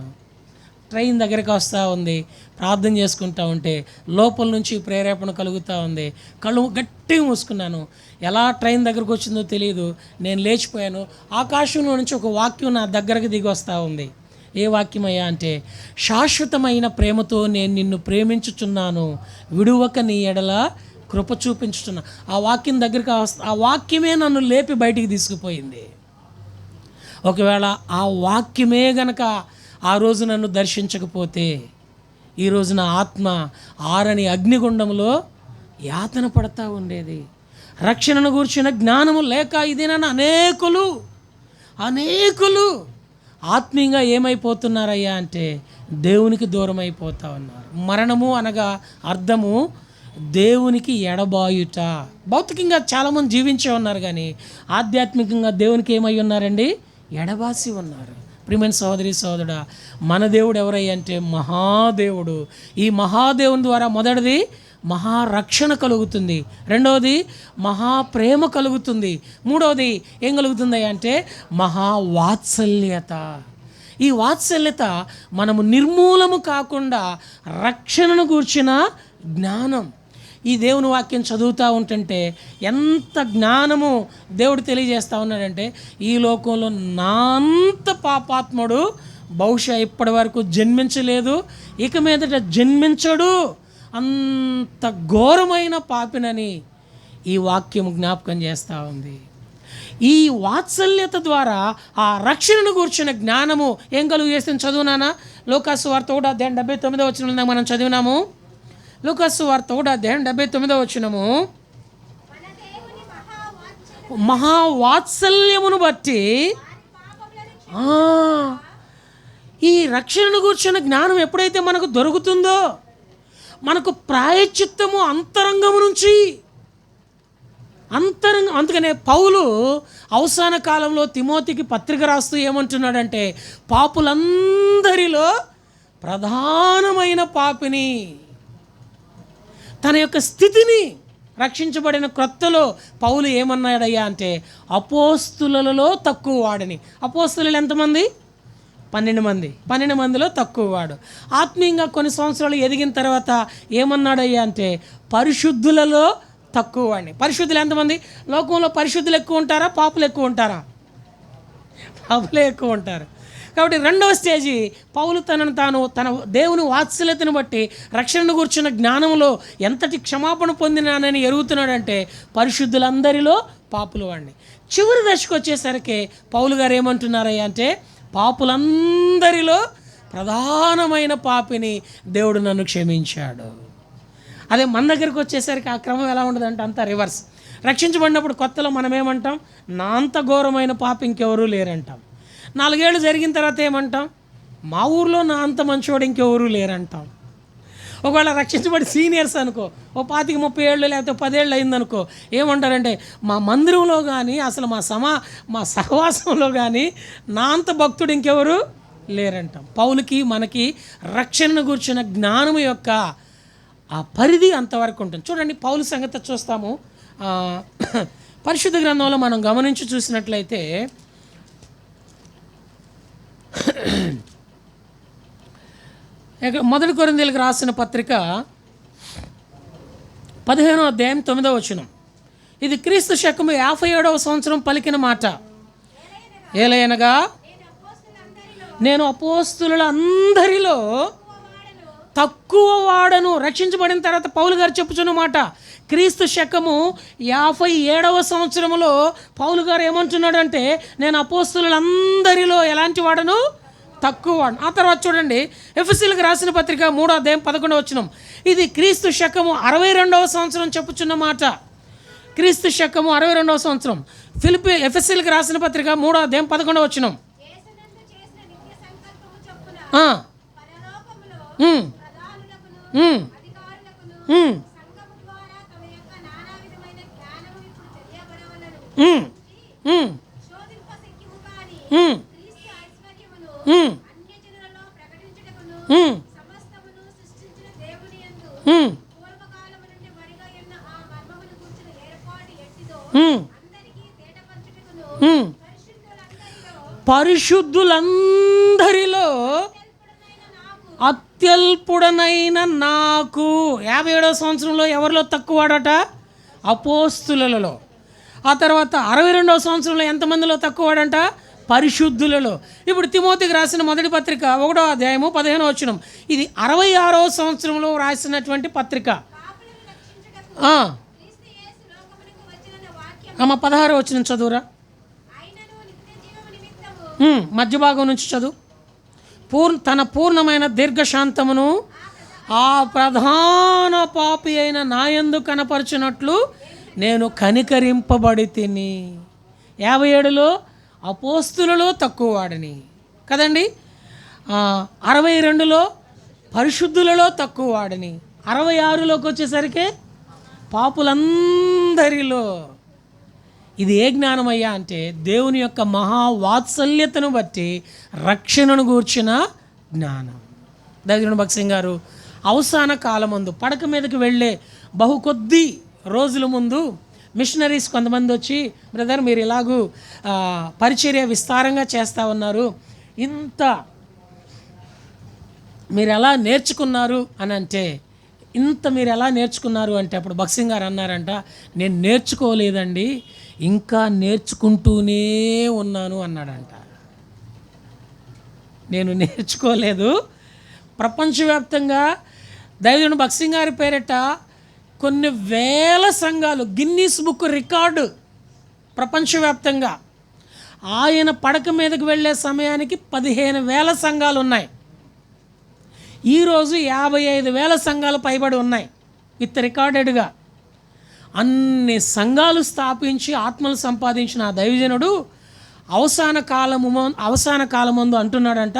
ట్రైన్ దగ్గరికి వస్తూ ఉంది, ప్రార్థన చేసుకుంటూ ఉంటే లోపల నుంచి ప్రేరేపణ కలుగుతూ ఉంది. కళ్ళు గట్టిగా మూసుకున్నాను, ఎలా ట్రైన్ దగ్గరకు వచ్చిందో తెలియదు, నేను లేచిపోయాను. ఆకాశంలో నుంచి ఒక వాక్యం నా దగ్గరకు దిగి వస్తూ ఉంది. ఏ వాక్యం అయ్యా అంటే, శాశ్వతమైన ప్రేమతో నేను నిన్ను ప్రేమించుచున్నాను, విడువక నీ ఎడల కృప చూపించుతున్నా. ఆ వాక్యం దగ్గరికి ఆ వాక్యమే నన్ను లేపి బయటికి తీసుకుపోయింది. ఒకవేళ ఆ వాక్యమే గనక ఆ రోజు నన్ను దర్శించకపోతే ఈరోజు నా ఆత్మ ఆరని అగ్నిగుండంలో యాతన పడతా ఉండేది. రక్షణను గూర్చిన జ్ఞానము లేక ఇదేనన్నా అనేకులు ఆత్మీయంగా ఏమైపోతున్నారయ్యా అంటే దేవునికి దూరం అయిపోతూ ఉన్నారు. మరణము అనగా అర్థము దేవునికి ఎడబాయుట. భౌతికంగా చాలామంది జీవించే ఉన్నారు, కానీ ఆధ్యాత్మికంగా దేవునికి ఏమై ఉన్నారండి? ఎడబాసి ఉన్నారు. ప్రియమైన సహోదరి సహోదరుడా, మన దేవుడు ఎవరయ్యా అంటే మహాదేవుడు. ఈ మహాదేవుని ద్వారా మొదటిది మహారక్షణ కలుగుతుంది, రెండవది మహాప్రేమ కలుగుతుంది, మూడవది ఏం కలుగుతుంది అంటే మహావాత్సల్యత. ఈ వాత్సల్యత మనము నిర్మూలము కాకుండా రక్షణను గూర్చిన జ్ఞానం. ఈ దేవుని వాక్యం చదువుతూ ఉంటుంటే ఎంత జ్ఞానము దేవుడు తెలియజేస్తూ ఉన్నాడంటే, ఈ లోకంలో నా అంత పాపాత్ముడు బహుశా ఇప్పటి వరకు జన్మించలేదు, ఇక మీదట జన్మించడు, అంత ఘోరమైన పాపినని ఈ వాక్యం జ్ఞాపకం చేస్తూ ఉంది. ఈ వాత్సల్యత ద్వారా ఆ రక్షణను కూర్చున్న జ్ఞానము ఏం కలుగు చేస్తుంది? చదువునానా లూకాసు వార్త 1:79 వచనంలో మనం చదివినాము. లూకాసు వార్త 1:79 వచనము, మహావాత్సల్యమును బట్టి ఈ రక్షణను కూర్చున్న జ్ఞానం ఎప్పుడైతే మనకు దొరుకుతుందో మనకు ప్రాయశ్చిత్తము అంతరంగము నుంచి అందుకనే పౌలు అవసాన కాలంలో తిమోతికి పత్రిక రాస్తూ ఏమంటున్నాడంటే, పాపులందరిలో ప్రధానమైన పాపిని, తన యొక్క స్థితిని రక్షించబడిన క్రొత్తలో పౌలు ఏమన్నాడయ్యా అంటే అపోస్తులలో తక్కువ వాడిని. అపోస్తులు ఎంతమంది? 12 మంది. 12 మందిలో తక్కువ వాడు. ఆత్మీయంగా కొన్ని సంవత్సరాలు ఎదిగిన తర్వాత ఏమన్నాడయ్యా అంటే పరిశుద్ధులలో తక్కువ వాడిని. పరిశుద్ధులు ఎంతమంది? లోకంలో పరిశుద్ధులు ఎక్కువ ఉంటారా, పాపులు ఎక్కువ ఉంటారా? పాపులే ఎక్కువ ఉంటారు. కాబట్టి రెండవ స్టేజీ పౌలు తన దేవుని వాత్సల్యతను బట్టి రక్షణను కూర్చున్న జ్ఞానంలో ఎంతటి క్షమాపణ పొందినానని ఎరుగుతున్నాడంటే పరిశుద్ధులందరిలో పాపులు వాడిని. చివరి దశకు వచ్చేసరికి పౌలు గారు ఏమంటున్నారయ్యా అంటే పాపులందరిలో ప్రధానమైన పాపిని దేవుడు నన్ను క్షమించాడు. అదే మన దగ్గరికి వచ్చేసరికి ఆ క్రమం ఎలా ఉండదంటే అంతా రివర్స్. రక్షించబడినప్పుడు కొత్తలో మనం ఏమంటాం? నా అంత ఘోరమైన పాప ఇంకెవరూ లేరంటాం. 4 ఏళ్ళు జరిగిన తర్వాత ఏమంటాం? మా ఊర్లో నా అంత మంచివాడు ఇంకెవరూ లేరంటాం. ఒకవేళ రక్షించబడి సీనియర్స్ అనుకో, 25-30 ఏళ్ళు లేకపోతే 10 ఏళ్ళు అయిందనుకో, ఏమంటారంటే మా మందిరంలో కానీ అసలు మా సహవాసంలో కానీ నా అంత భక్తుడు ఇంకెవరు లేరంటాం. పౌలుకి మనకి రక్షణను కూర్చున్న జ్ఞానం యొక్క ఆ పరిధి అంతవరకు ఉంటుంది. చూడండి, పౌలు సంగతి చూస్తాము. పరిశుద్ధ గ్రంథంలో మనం గమనించి చూసినట్లయితే మొదటి కొరింథీయులకు రాసిన పత్రిక 15వ అధ్యాయం 9వ వచనం. ఇది క్రీస్తు శకము 57వ సంవత్సరం పలికిన మాట. ఏలయనగా నేను అపోస్తులందరిలో తక్కువ వాడను. రక్షించబడిన తర్వాత పౌలు గారు చెప్పుచున్న మాట, క్రీస్తు శకము 57వ సంవత్సరంలో పౌలు గారు ఏమంటున్నాడంటే, నేను అపోస్తలులందరిలో ఎలాంటి వాడను, తక్కువ వాడు. ఆ తర్వాత చూడండి, ఎఫెసీయులకు రాసిన పత్రిక 3వ అధ్యాయం 11వ వచనం. ఇది క్రీస్తు శకము 62వ సంవత్సరం చెప్పుచున్న మాట. క్రీస్తు శకము 62వ సంవత్సరం. ఎఫెసీయులకు రాసిన పత్రిక 3వ అధ్యాయం 11వ వచనం. పరిశుద్ధులందరిలో అత్యల్పుడనైన నాకు. 57వ సంవత్సరంలో ఎవరిలో తక్కువ వాడట? అపోస్తులలో. ఆ తర్వాత 62వ సంవత్సరంలో ఎంతమందిలో తక్కువ వాడంట? పరిశుద్ధులలో. ఇప్పుడు తిమోతికి రాసిన మొదటి పత్రిక 1వ అధ్యాయము 15వ వచనం. ఇది 66వ సంవత్సరంలో రాసినటువంటి పత్రిక. 16వ వచనం చదువురా, మధ్య భాగం నుంచి చదువు. తన పూర్ణమైన దీర్ఘశాంతమును ఆ ప్రధాన పాపి అయిన నాయందు కనపరచినట్లు నేను కనికరింపబడి తిని. 57లో అపోస్తులలో తక్కువ వాడిని కదండి. 62లో పరిశుద్ధులలో తక్కువ వాడిని. 66లోకి వచ్చేసరికి పాపులందరిలో. ఇది ఏ జ్ఞానమయ్యా అంటే, దేవుని యొక్క మహావాత్సల్యతను బట్టి రక్షణను గూర్చిన జ్ఞానం. దైవజనుడు భక్త్ సింగ్ గారు అవసాన కాలమందు పడక మీదకి వెళ్ళే బహు కొద్ది రోజుల ముందు మిషనరీస్ కొంతమంది వచ్చి, బ్రదర్ మీరు ఇలాగూ పరిచర్య విస్తారంగా చేస్తూ ఉన్నారు, ఇంత మీరు ఎలా నేర్చుకున్నారు అని అంటే, మీరు ఎలా నేర్చుకున్నారు అంటే అప్పుడు భక్త్ సింగ్ గారు అన్నారంట, నేను నేర్చుకోలేదండి, ఇంకా నేర్చుకుంటూనే ఉన్నాను అన్నాడంట. నేను నేర్చుకోలేదు. ప్రపంచవ్యాప్తంగా దైవజనుడు భక్త్ సింగ్ గారి పేరిట కొన్ని వేల సంఘాలు, గిన్నీస్ బుక్ రికార్డు ప్రపంచవ్యాప్తంగా. ఆయన పడక మీదకి వెళ్ళే సమయానికి 15,000 సంఘాలు ఉన్నాయి. ఈరోజు 55,000 సంఘాలు పైబడి ఉన్నాయి విత్ రికార్డెడ్గా. అన్ని సంఘాలు స్థాపించి ఆత్మలు సంపాదించిన ఆ దైవజనుడు అవసాన కాలమందు అంటున్నాడంట,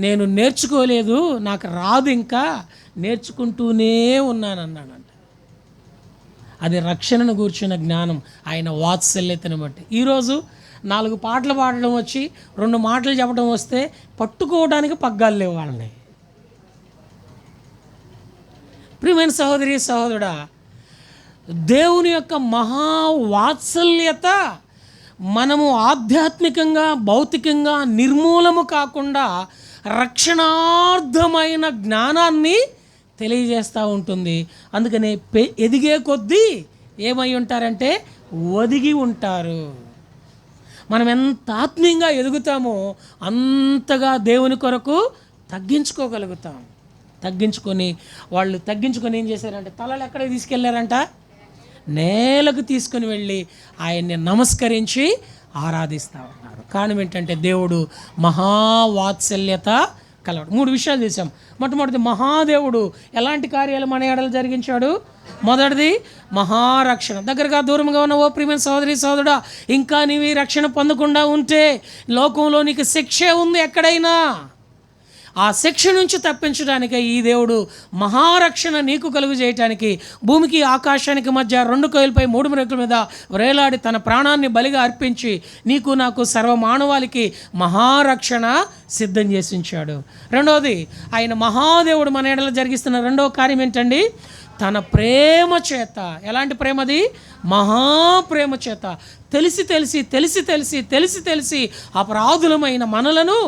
నేను నేర్చుకోలేదు, నాకు రాదు, ఇంకా నేర్చుకుంటూనే ఉన్నానన్నాడంట. అది రక్షణను గూర్చిన జ్ఞానం, ఆయన వాత్సల్యతను బట్టి. ఈరోజు 4 పాటలు పాడడం వచ్చి 2 మాటలు చెప్పడం వస్తే పట్టుకోవడానికి పగ్గాలు లేవు వాళ్ళని. ప్రియమైన సహోదరి సహోదరుడా, దేవుని యొక్క మహావాత్సల్యత మనము ఆధ్యాత్మికంగా భౌతికంగా నిర్మూలము కాకుండా రక్షణార్థమైన జ్ఞానాన్ని తెలియజేస్తూ ఉంటుంది. అందుకనే ఎదిగే కొద్దీ ఏమై ఉంటారంటే ఒదిగి ఉంటారు. మనం ఎంత ఆత్మీయంగా ఎదుగుతామో అంతగా దేవుని కొరకు తగ్గించుకోగలుగుతాం. వాళ్ళు తగ్గించుకొని ఏం చేశారంటే, తలలు ఎక్కడికి తీసుకెళ్లారంట? నేలకు తీసుకుని వెళ్ళి ఆయన్ని నమస్కరించి ఆరాధిస్తూ ఉన్నారు. కారణం ఏంటంటే దేవుడు మహావాత్సల్యత కలవాడు. 3 విషయాలు చేశాం. మొట్టమొదటిది, మహాదేవుడు ఎలాంటి కార్యాలు మన ఎడల జరిగించాడు? మొదటిది మహారక్షణ. దగ్గరగా దూరంగా ఉన్న ఓ ప్రియమైన సహోదరి సహోదరుడా, ఇంకా నీవు ఈ రక్షణ పొందకుండా ఉంటే లోకంలో నీకు శిక్షే ఉంది ఎక్కడైనా. ఆ శిక్ష నుంచి తప్పించడానికే ఈ దేవుడు మహారక్షణ నీకు కలుగు చేయటానికి భూమికి ఆకాశానికి మధ్య 2 కోయిలపై 3 మెరకుల మీద వేలాడి తన ప్రాణాన్ని బలిగా అర్పించి నీకు నాకు సర్వమానవాళికి మహారక్షణ సిద్ధం చేసి ఉంచాడు. రెండవది, ఆయన మహాదేవుడు మన ఎడల జరిగిస్తున్న రెండవ కార్యం ఏంటండి? తన ప్రేమ చేత. ఎలాంటి ప్రేమది? మహాప్రేమ చేత. తెలిసి అపరాధులమైన మనలను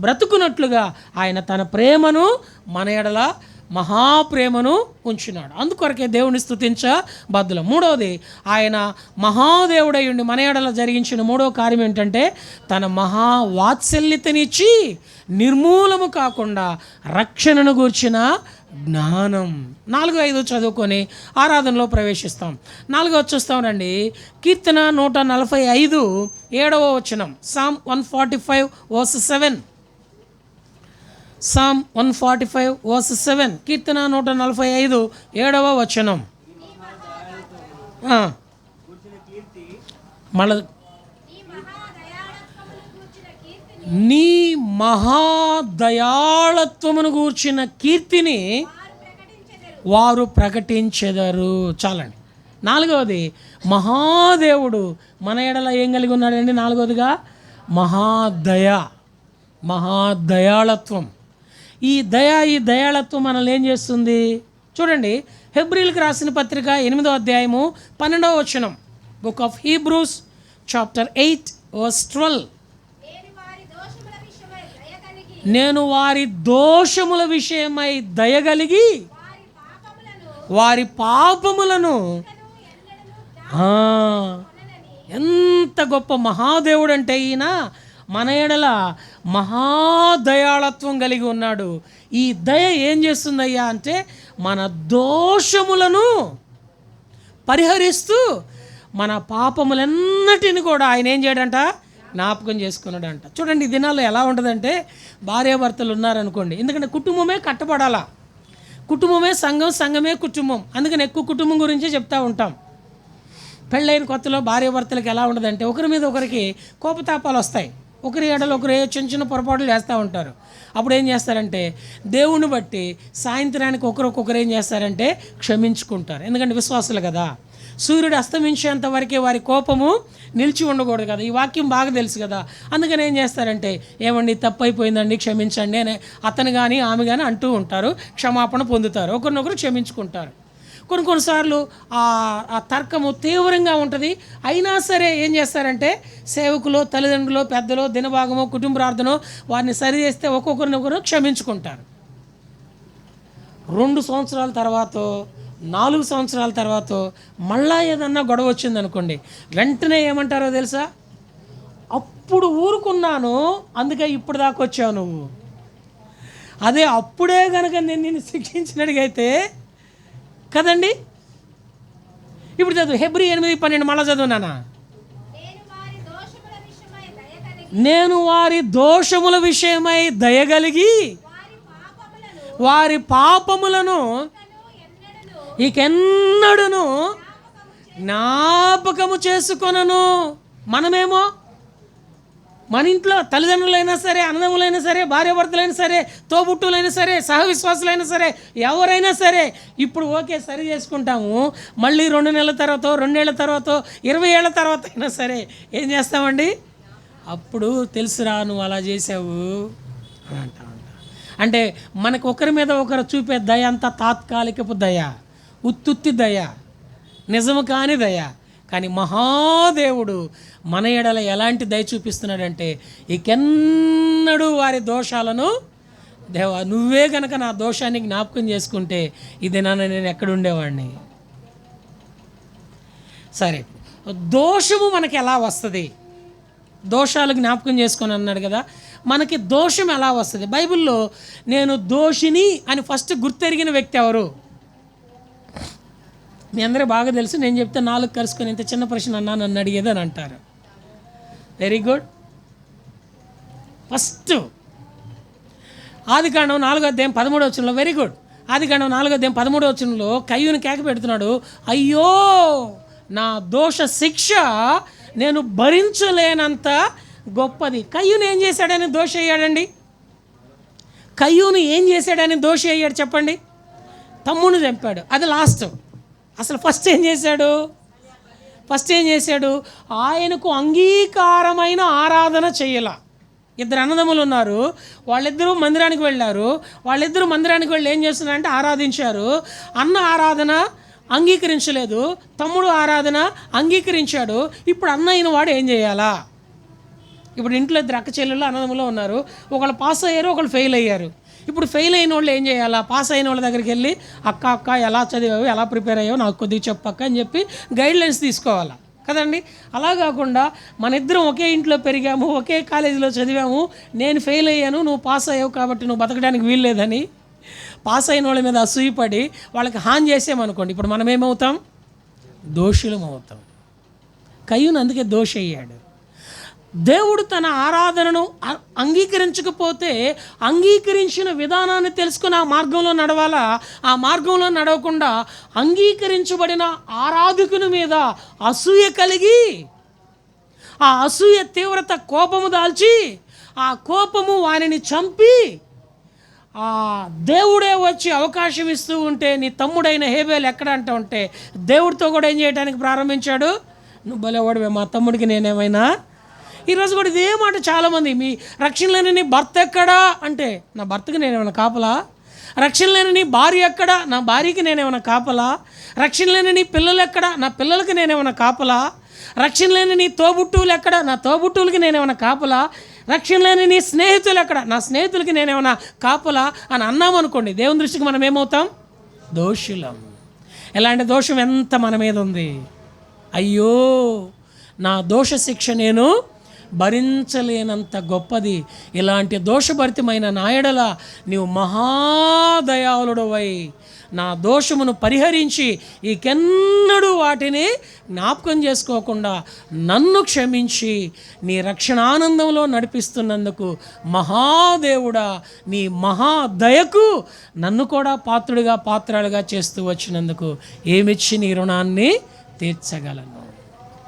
బ్రతుకున్నట్లుగా ఆయన తన ప్రేమను మన ఎడల మహాప్రేమను ఉంచినాడు. అందుకొరకే దేవుని స్తుతించబద్దులం. మూడవది, ఆయన మహాదేవుడై ఉండి మన ఎడల జరిగించిన 3వ కార్యం ఏంటంటే తన మహావాత్సల్యతనిచ్చి నిర్మూలము కాకుండా రక్షణను గూర్చిన జ్ఞానం. 4-5 చదువుకొని ఆరాధనలో ప్రవేశిస్తాం. 4 చూస్తామండి. కీర్తన 145 7వ వచనం. Psalm 145 verse 7. Psalm 145 verse 7. కీర్తన 145 7వ వచనం. మళ్ళీ నీ మహాదయాళత్వమును గూర్చిన కీర్తిని వారు ప్రకటించెదరు. చాలండి. 4వది, మహాదేవుడు మన ఎడల ఏం కలిగి ఉన్నాడండి? 4వదిగా మహాదయాళత్వం. ఈ దయాళత్వం మనల్ని ఏం చేస్తుంది చూడండి. హెబ్రీలకు రాసిన పత్రిక 8వ అధ్యాయము 12వ వచనం. Book of Hebrews chapter 8 verse 12. నేను వారి దోషముల విషయమై దయగలిగి వారి పాపములను. ఎంత గొప్ప మహాదేవుడు అంటే ఈయన మన ఎడల మహాదయాళత్వం కలిగి ఉన్నాడు. ఈ దయ ఏం చేస్తుందయ్యా అంటే మన దోషములను పరిహరిస్తూ మన పాపములన్నిటిని కూడా ఆయన ఏం చేయడంట? జ్ఞాపకం చేసుకున్నాడంట. చూడండి, ఈ దినాల్లో ఎలా ఉంటుందంటే భార్యాభర్తలు ఉన్నారనుకోండి, ఎందుకంటే కుటుంబమే కట్టబడాలా, కుటుంబమే సంఘం, సంఘమే కుటుంబం. అందుకని ఎక్కువ కుటుంబం గురించే చెప్తూ ఉంటాం. పెళ్ళైన కొత్తలో భార్యాభర్తలకు ఎలా ఉండదంటే ఒకరి మీద ఒకరికి కోపతాపాలు వస్తాయి, ఒకరి ఎడలు ఒకరు చిన్న చిన్న పొరపాట్లు చేస్తూ ఉంటారు. అప్పుడు ఏం చేస్తారంటే దేవుణ్ణి బట్టి సాయంత్రానికి ఒకరికొకరు ఏం చేస్తారంటే క్షమించుకుంటారు. ఎందుకంటే విశ్వాసులు కదా. సూర్యుడు అస్తమించేంత వరకే వారి కోపము నిలిచి ఉండకూడదు కదా. ఈ వాక్యం బాగా తెలుసు కదా. అందుకని ఏం చేస్తారంటే ఏమండి తప్పు అయిపోయిందండి క్షమించండి అని అతను కానీ ఆమె కానీ అంటూ ఉంటారు. క్షమాపణ పొందుతారు, ఒకరినొకరు క్షమించుకుంటారు. కొన్నిసార్లు ఆ తర్కము తీవ్రంగా ఉంటుంది. అయినా సరే ఏం చేస్తారంటే సేవకులు, తల్లిదండ్రులు, పెద్దలు, దినభాగము, కుటుంబ ప్రార్థన వారిని సరిచేస్తే ఒక్కొక్కరినొకరు క్షమించుకుంటారు. 2 సంవత్సరాల తర్వాత, 4 సంవత్సరాల తర్వాత మళ్ళా ఏదన్నా గొడవ వచ్చిందనుకోండి, వెంటనే ఏమంటారో తెలుసా? అప్పుడు ఊరుకున్నాను, అందుకే ఇప్పుడు దాకా వచ్చావు నువ్వు. అదే అప్పుడే కనుక నేను నిన్ను శిక్షించినట్టుగైతే కదండి. ఇప్పుడు చదువు హెబ్రీ 8:12 మళ్ళా చదువునానా. నేను వారి దోషముల విషయమై దయగలిగి వారి పాపములను ఇకెన్నడును జ్ఞాపకము చేసుకొనను. మనమేమో మన ఇంట్లో తల్లిదండ్రులైనా సరే, అన్నదమ్ములైనా సరే, భార్యాభర్తలైనా సరే, తోబుట్టులైనా సరే, సహవిశ్వాసులైనా సరే, ఎవరైనా సరే ఇప్పుడు ఓకే సరి చేసుకుంటాము. మళ్ళీ 2 నెలల తర్వాత, 2 ఏళ్ల తర్వాత, 20 ఏళ్ల తర్వాత అయినా సరే ఏం చేస్తామండి? అప్పుడు తెలుసురా నువ్వు అలా చేసావు అని అంటా. అంటే మనకు ఒకరి మీద ఒకరు చూపే దయ అంతా తాత్కాలికపు దయ, ఉత్తుత్తి దయ, నిజము కాని దయ. కానీ మహాదేవుడు మన ఎడల ఎలాంటి దయ చూపిస్తున్నాడంటే ఇకెన్నడూ వారి దోషాలను, దేవా నువ్వే కనుక నా దోషాన్ని జ్ఞాపకం చేసుకుంటే ఇది నేను ఎక్కడుండేవాడిని. సరే, దోషము మనకి ఎలా వస్తుంది? దోషాలు జ్ఞాపకం చేసుకొని అన్నాడు కదా. మనకి దోషం ఎలా వస్తుంది? బైబిల్లో నేను దోషిని అని ఫస్ట్ గుర్తెరిగిన వ్యక్తి ఎవరు? మీ అందరూ బాగా తెలుసు. నేను చెప్తే 4 కలుసుకొని ఇంత చిన్న ప్రశ్న అన్నా నన్ను అడిగేది అని అంటారు. Very good. ఫస్ట్ ఆదికాండం 4వ అధ్యాయం 13వ వచనంలో, వెరీ గుడ్, ఆదికాండం 4వ అధ్యాయం 13వ వచనంలో కయ్యూని కేక పెడుతున్నాడు. అయ్యో నా దోష శిక్ష నేను భరించలేనంత గొప్పది. కయ్యూని ఏం చేశాడని దోష అయ్యాడండి? కయ్యూని ఏం చేశాడని దోష అయ్యాడు చెప్పండి? తమ్ముడిని చంపాడు, అది లాస్ట్. అసలు ఫస్ట్ ఏం చేశాడు? ఆయనకు అంగీకారమైన ఆరాధన చేయాల. 2 అన్నదమ్ములు ఉన్నారు, వాళ్ళిద్దరూ మందిరానికి వెళ్ళారు. వాళ్ళిద్దరూ మందిరానికి వెళ్ళి ఏం చేస్తున్నారంటే ఆరాధించారు. అన్న ఆరాధన అంగీకరించలేదు, తమ్ముడు ఆరాధన అంగీకరించాడు. ఇప్పుడు అన్న అయిన వాడు ఏం చేయాలా? ఇప్పుడు ఇంట్లో 2 అక్క చెల్లెళ్ళు అన్నదమ్ములు ఉన్నారు. ఒకళ్ళు పాస్ అయ్యారు, ఒకళ్ళు ఫెయిల్ అయ్యారు. ఇప్పుడు ఫెయిల్ అయిన వాళ్ళు ఏం చేయాలా? పాస్ అయిన వాళ్ళ దగ్గరికి వెళ్ళి అక్క ఎలా చదివావు, ఎలా ప్రిపేర్ అయ్యావు నాకు కొద్దిగా చెప్పక్క అని చెప్పి గైడ్లైన్స్ తీసుకోవాలా కదండి. అలా కాకుండా మన ఇద్దరం ఒకే ఇంట్లో పెరిగాము, ఒకే కాలేజీలో చదివాము, నేను ఫెయిల్ అయ్యాను, నువ్వు పాస్ అయ్యావు కాబట్టి నువ్వు బతకడానికి వీల్లేదని పాస్ అయిన వాళ్ళ మీద అసూయపడి వాళ్ళకి హాని చేసామనుకోండి, ఇప్పుడు మనం ఏమవుతాం? దోషులం అవుతాం. కయ్యూను అందుకే దోషి అయ్యాడు. దేవుడు తన ఆరాధనను అంగీకరించకపోతే అంగీకరించిన విధానాన్ని తెలుసుకుని ఆ మార్గంలో నడవాలా. ఆ మార్గంలో నడవకుండా అంగీకరించబడిన ఆరాధకుని మీద అసూయ కలిగి, ఆ అసూయ తీవ్రత కోపము దాల్చి, ఆ కోపము వారిని చంపి, ఆ దేవుడే వచ్చి అవకాశం ఇస్తూ ఉంటే నీ తమ్ముడైన హేబేలు ఎక్కడ అంటూ ఉంటే దేవుడితో కూడా ఏం చేయడానికి ప్రారంభించాడు? నువ్వు భలేవాడివే, మా తమ్ముడికి నేనేమైనా. ఈరోజు కూడా ఇదే మాట చాలామంది, మీ రక్షణ లేని నీ భర్త ఎక్కడా అంటే నా భర్తకి నేనేమైనా కాపలా? రక్షణ లేని నీ భార్య ఎక్కడా? నా భార్యకి నేనేమైనా కాపలా? రక్షణ లేని నీ పిల్లలు ఎక్కడా? నా పిల్లలకి నేనేమైనా కాపలా? రక్షణ లేని నీ తోబుట్టువులు ఎక్కడ? నా తోబుట్టువులకి నేనేమైనా కాపలా? రక్షణ లేని నీ స్నేహితులు ఎక్కడ? నా స్నేహితులకి నేనేమైనా కాపలా అని అన్నామనుకోండి, దేవుని దృష్టికి మనం ఏమవుతాం? దోషులం. ఎలాంటి దోషం ఎంత మన మీద ఉంది? అయ్యో, నా దోష శిక్ష నేను భరించలేనంత గొప్పది. ఇలాంటి దోషభరితమైన నాయడల నీవు మహాదయాళుడవై నా దోషమును పరిహరించి ఈకెన్నడూ వాటిని జ్ఞాపకం చేసుకోకుండా నన్ను క్షమించి నీ రక్షణానందంలో నడిపిస్తున్నందుకు మహాదేవుడా, నీ మహాదయకు నన్ను కూడా పాత్రలుగా చేస్తూ వచ్చినందుకు ఏమిచ్చి నీ రుణాన్ని తీర్చగలను.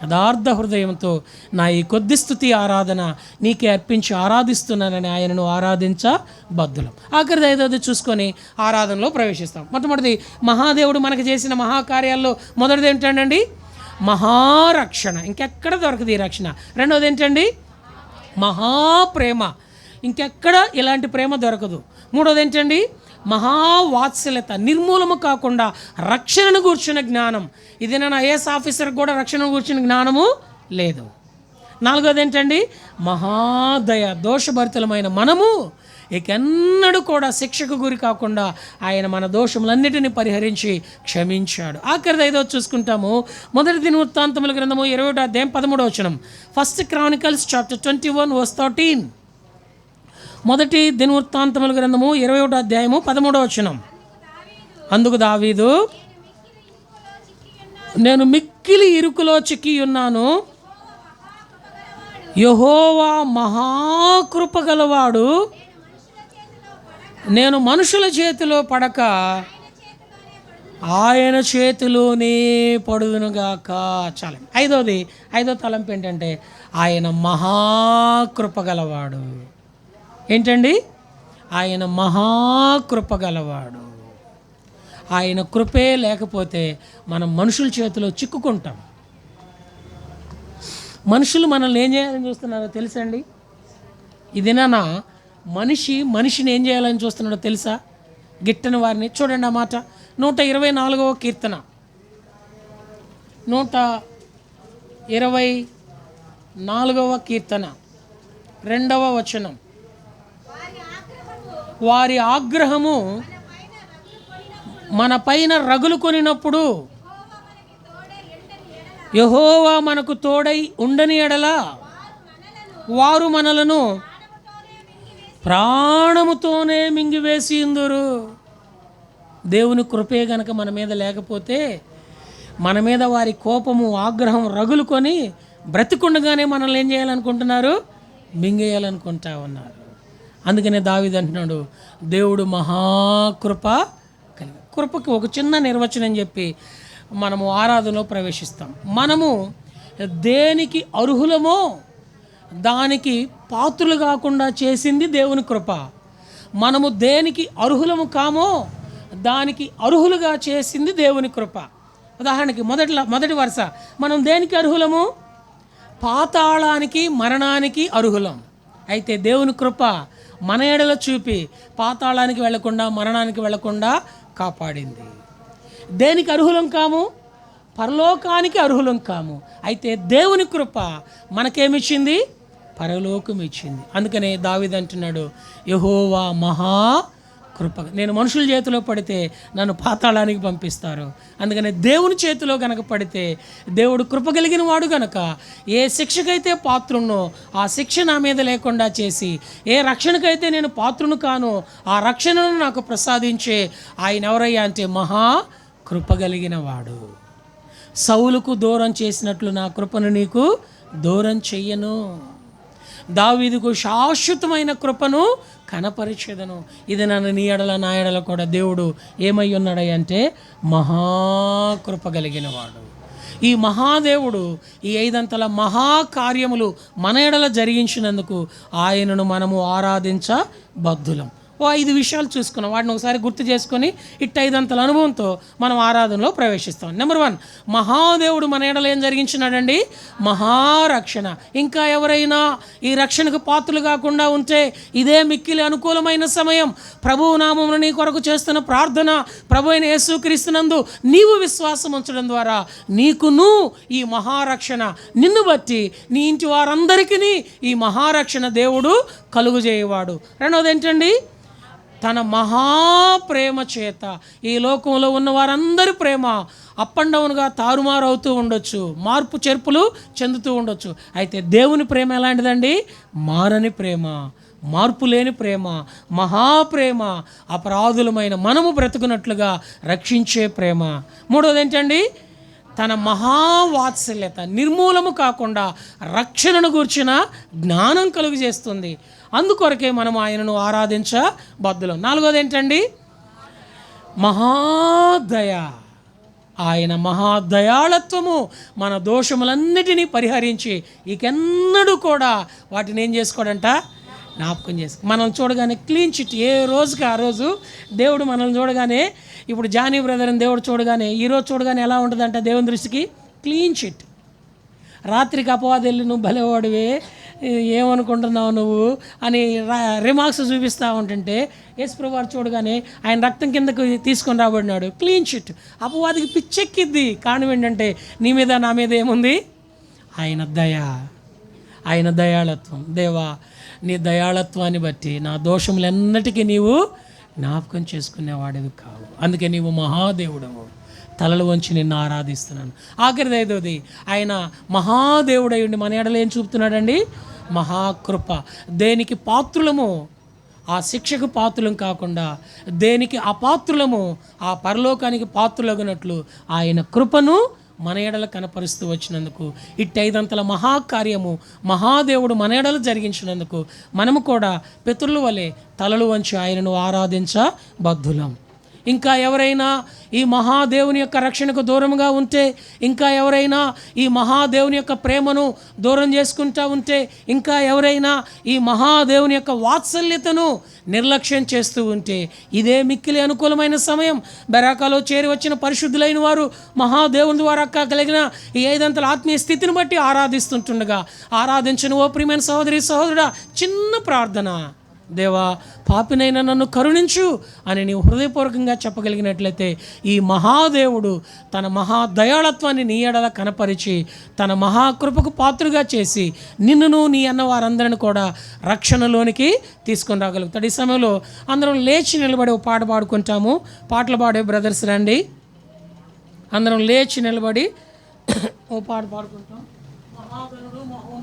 యథార్థ హృదయంతో నా ఈ కొద్ది స్తుతి ఆరాధన నీకే అర్పించి ఆరాధిస్తున్నానని ఆయనను ఆరాధించబద్దులం. ఆఖరిది 5వది చూసుకొని ఆరాధనలో ప్రవేశిస్తాం. మొట్టమొదటిది, మహాదేవుడు మనకు చేసిన మహాకార్యాల్లో మొదటిది ఏంటండి? మహారక్షణ. ఇంకెక్కడ దొరకదు ఈ రక్షణ. రెండవది ఏంటండి? మహాప్రేమ. ఇంకెక్కడ ఇలాంటి ప్రేమ దొరకదు. మూడవది ఏంటండి? మహావాత్సల్యత. నిర్మూలము కాకుండా రక్షణను గూర్చిన జ్ఞానం. ఇది నా ఐఏఎస్ ఆఫీసర్కి కూడా రక్షణ గూర్చిన జ్ఞానము లేదు. నాలుగోది ఏంటండి? మహాదయ. దోషభరితలమైన మనము ఇకెన్నడూ కూడా శిక్షకు గురి కాకుండా ఆయన మన దోషములన్నిటినీ పరిహరించి క్షమించాడు. ఆఖరిది 5వది చూసుకుంటాము. మొదటి దినవృత్తాంతముల గ్రంథము 20వ అధ్యాయం 13వ వచనం. First Chronicles chapter 21 verse 13. మొదటి దినవృత్తాంతముల గ్రంథము 21వ అధ్యాయము 13వ వచనం. అందుకు దావీదు, నేను మిక్కిలి ఇరుకులో చిక్కి ఉన్నాను, యెహోవా మహాకృప గలవాడు, నేను మనుషుల చేతిలో పడక ఆయన చేతిలోనే పడుదునుగాక. చాలు. 5వ తలంపు ఏంటంటే ఆయన మహాకృప గలవాడు. ఏంటండి? ఆయన మహాకృప గలవాడు. ఆయన కృపే లేకపోతే మనం మనుషుల చేతిలో చిక్కుకుంటాం. మనుషులు మనల్ని ఏం చేయాలని చూస్తున్నారో తెలుసండి? ఇదేనా మనిషిని ఏం చేయాలని చూస్తున్నాడో తెలుసా? గిట్టని వారిని. చూడండి ఆ మాట. 124వ కీర్తన 124వ కీర్తన 2వ వచనం. వారి ఆగ్రహము మన పైన రగులు కొనినప్పుడు యెహోవా మనకు తోడై ఉండని ఎడల వారు మనలను ప్రాణముతోనే మింగివేసి ఉందురు. దేవుని కృపే గనక మన మీద లేకపోతే మన మీద వారి కోపము ఆగ్రహం రగులుకొని బ్రతికుండగానే మనల్ని ఏం చేయాలనుకుంటున్నారు? మింగేయాలనుకుంటా ఉన్నారు. అందుకనే దావీదు అంటున్నాడు, దేవుడు మహాకృప కలిగి. కృపకి ఒక చిన్న నిర్వచనం చెప్పి మనము ఆరాధనలో ప్రవేశిస్తాం. మనము దేనికి అర్హులమో దానికి పాత్రులు కాకుండా చేసింది దేవుని కృప. మనము దేనికి అర్హులము కామో దానికి అర్హులుగా చేసింది దేవుని కృప. ఉదాహరణకి మొదటి వరుస, మనం దేనికి అర్హులము? పాతాళానికి, మరణానికి అర్హులం. అయితే దేవుని కృప మన ఎడల చూపి పాతాళానికి వెళ్లకుండా, మరణానికి వెళ్లకుండా కాపాడింది. దేనికి అర్హులం కాము? పరలోకానికి అర్హులం కాము. అయితే దేవుని కృప మనకేమిచ్చింది? పరలోకం ఇచ్చింది. అందుకనే దావీదు అంటున్నాడు, యెహోవా మహా కృప. నేను మనుషుల చేతిలో పడితే నన్ను పాతాళానికి పంపిస్తారు. అందుకని దేవుని చేతిలో గనక పడితే దేవుడు కృప కలిగిన వాడు గనక ఏ శిక్షకైతే పాత్రున్నో ఆ శిక్ష నా మీద లేకుండా చేసి, ఏ రక్షణకైతే నేను పాత్రును కాను ఆ రక్షణను నాకు ప్రసాదించే ఆయన ఎవరయ్యా అంటే మహా కృప కలిగిన వాడు. సౌలుకు దూరం చేసినట్లు నా కృపను నీకు దూరం చెయ్యను. దావీదుకు శాశ్వతమైన కృపను కనపరిచెదను. ఇది నన్ను నీ ఎడల నా ఎడల కూడా దేవుడు ఏమై ఉన్నాడంటే మహాకృప కలిగిన వాడు. ఈ మహాదేవుడు ఈ 5 మహాకార్యములు మన ఎడల జరిగించినందుకు ఆయనను మనము ఆరాధించబద్ధులం. 5 విషయాలు చూసుకున్నాం. వాటిని ఒకసారి గుర్తు చేసుకొని 5 అనుభవంతో మనం ఆరాధనలో ప్రవేశిస్తాం. నెంబర్ 1, మహాదేవుడు మన ఎడల ఏం జరిగించినాడండి? మహారక్షణ. ఇంకా ఎవరైనా ఈ రక్షణకు పాత్రలు కాకుండా ఉంటే ఇదే మిక్కిలి అనుకూలమైన సమయం. ప్రభువు నామమున నీ కొరకు చేస్తున్న ప్రార్థన ప్రభు అయిన యేసుక్రీస్తునందు నీవు విశ్వాసం ఉంచడం ద్వారా నీకును ఈ మహారక్షణ, నిన్ను బట్టి నీ ఇంటి వారందరికీ ఈ మహారక్షణ దేవుడు కలుగుజేయవాడు. రెండవది ఏంటండి? తన మహాప్రేమ చేత ఈ లోకంలో ఉన్న వారందరి ప్రేమ అప్ అండ్ డౌన్గా తారుమారు అవుతూ ఉండొచ్చు, మార్పు చేర్పులు చెందుతూ ఉండొచ్చు. అయితే దేవుని ప్రేమ ఎలాంటిదండి? మారని ప్రేమ, మార్పు లేని ప్రేమ, మహాప్రేమ, అపరాధులమైన మనము బ్రతుకున్నట్లుగా రక్షించే ప్రేమ. మూడవది ఏంటండి? తన మహావాత్సల్యత, నిర్మూలము కాకుండా రక్షణను గూర్చిన జ్ఞానం కలుగు చేస్తుంది. అందుకొరకే మనం ఆయనను ఆరాధించబద్ధులం. నాలుగోది ఏంటండి? మహాదయ. ఆయన మహాదయాళత్వము మన దోషములన్నిటినీ పరిహరించి ఇకెన్నడూ కూడా వాటిని ఏం చేసుకోడంట? జ్ఞాపకం చేసుకో. మనం చూడగానే క్లీన్ చిట్, ఏ రోజుకి ఆ రోజు దేవుడు మనల్ని చూడగానే, ఇప్పుడు జానీ బ్రదర్ని దేవుడు చూడగానే, ఈరోజు చూడగానే ఎలా ఉంటుందంట దేవుని దృష్టికి? Clean chit. రాత్రికి అపవాది వెళ్ళి నువ్వు భలేవాడివే, ఏమనుకుంటున్నావు నువ్వు అని రిమార్క్స్ చూపిస్తూ ఉంటుంటే యేసుప్రభువు వారు చూడగానే ఆయన రక్తం కిందకు తీసుకొని రాబడినాడు. Clean chit. అపవాదికి పిచ్చెక్కిద్ది. కారణం ఏంటంటే నీ మీద నా మీద ఏముంది? ఆయన దయ, ఆయన దయాళత్వం. దేవా, నీ దయాళత్వాన్ని బట్టి నా దోషములన్నిటికీ నీవు జ్ఞాపకం చేసుకునేవాడివి కావు. అందుకే నీవు మహాదేవుడవు. తలలు వంచి నిన్ను ఆరాధిస్తున్నాను. ఆఖరిది 5వది, ఆయన మహాదేవుడై ఉండి మన ఎడల ఏం చూపుతున్నాడండి? మహాకృప. దేనికి పాత్రులము ఆ శిక్షకు పాత్రులం కాకుండా, దేనికి అపాత్రులము ఆ పరలోకానికి పాత్రులగునట్లు ఆయన కృపను మన ఎడల కనపరుస్తూ వచ్చినందుకు 5 మహాకార్యము మహాదేవుడు మన ఎడల జరిగించినందుకు మనము కూడా పితరుల వలె తలలు వంచి ఆయనను ఆరాధించబద్ధులం. ఇంకా ఎవరైనా ఈ మహాదేవుని యొక్క రక్షణకు దూరంగా ఉంటే, ఇంకా ఎవరైనా ఈ మహాదేవుని యొక్క ప్రేమను దూరం చేసుకుంటూ ఉంటే, ఇంకా ఎవరైనా ఈ మహాదేవుని యొక్క వాత్సల్యతను నిర్లక్ష్యం చేస్తూ ఉంటే ఇదే మిక్కిలి అనుకూలమైన సమయం. బెరాకాలో చేరి వచ్చిన పరిశుద్ధులైన వారు మహాదేవుని ద్వారా కలిగిన ఈ 5 ఆత్మీయ స్థితిని బట్టి ఆరాధిస్తుంటుండగా, ఆరాధించను ఓ ప్రియమైన సహోదరి సహోదరుడా, చిన్న ప్రార్థన, దేవా పాపినైన నన్ను కరుణించు అని నీవు హృదయపూర్వకంగా చెప్పగలిగినట్లయితే ఈ మహాదేవుడు తన మహాదయాళత్వాన్ని నీ ఎడల కనపరిచి తన మహాకృపకు పాత్రుగా చేసి నిన్నును నీ అన్న వారందరిని కూడా రక్షణలోనికి తీసుకొని రాగలుగుతాడు. ఈ సమయంలో అందరం లేచి నిలబడి ఓ పాట పాడుకుంటాము. పాటలు పాడే బ్రదర్స్ రండి. అందరం లేచి నిలబడి ఓ పాట పాడుకుంటాం.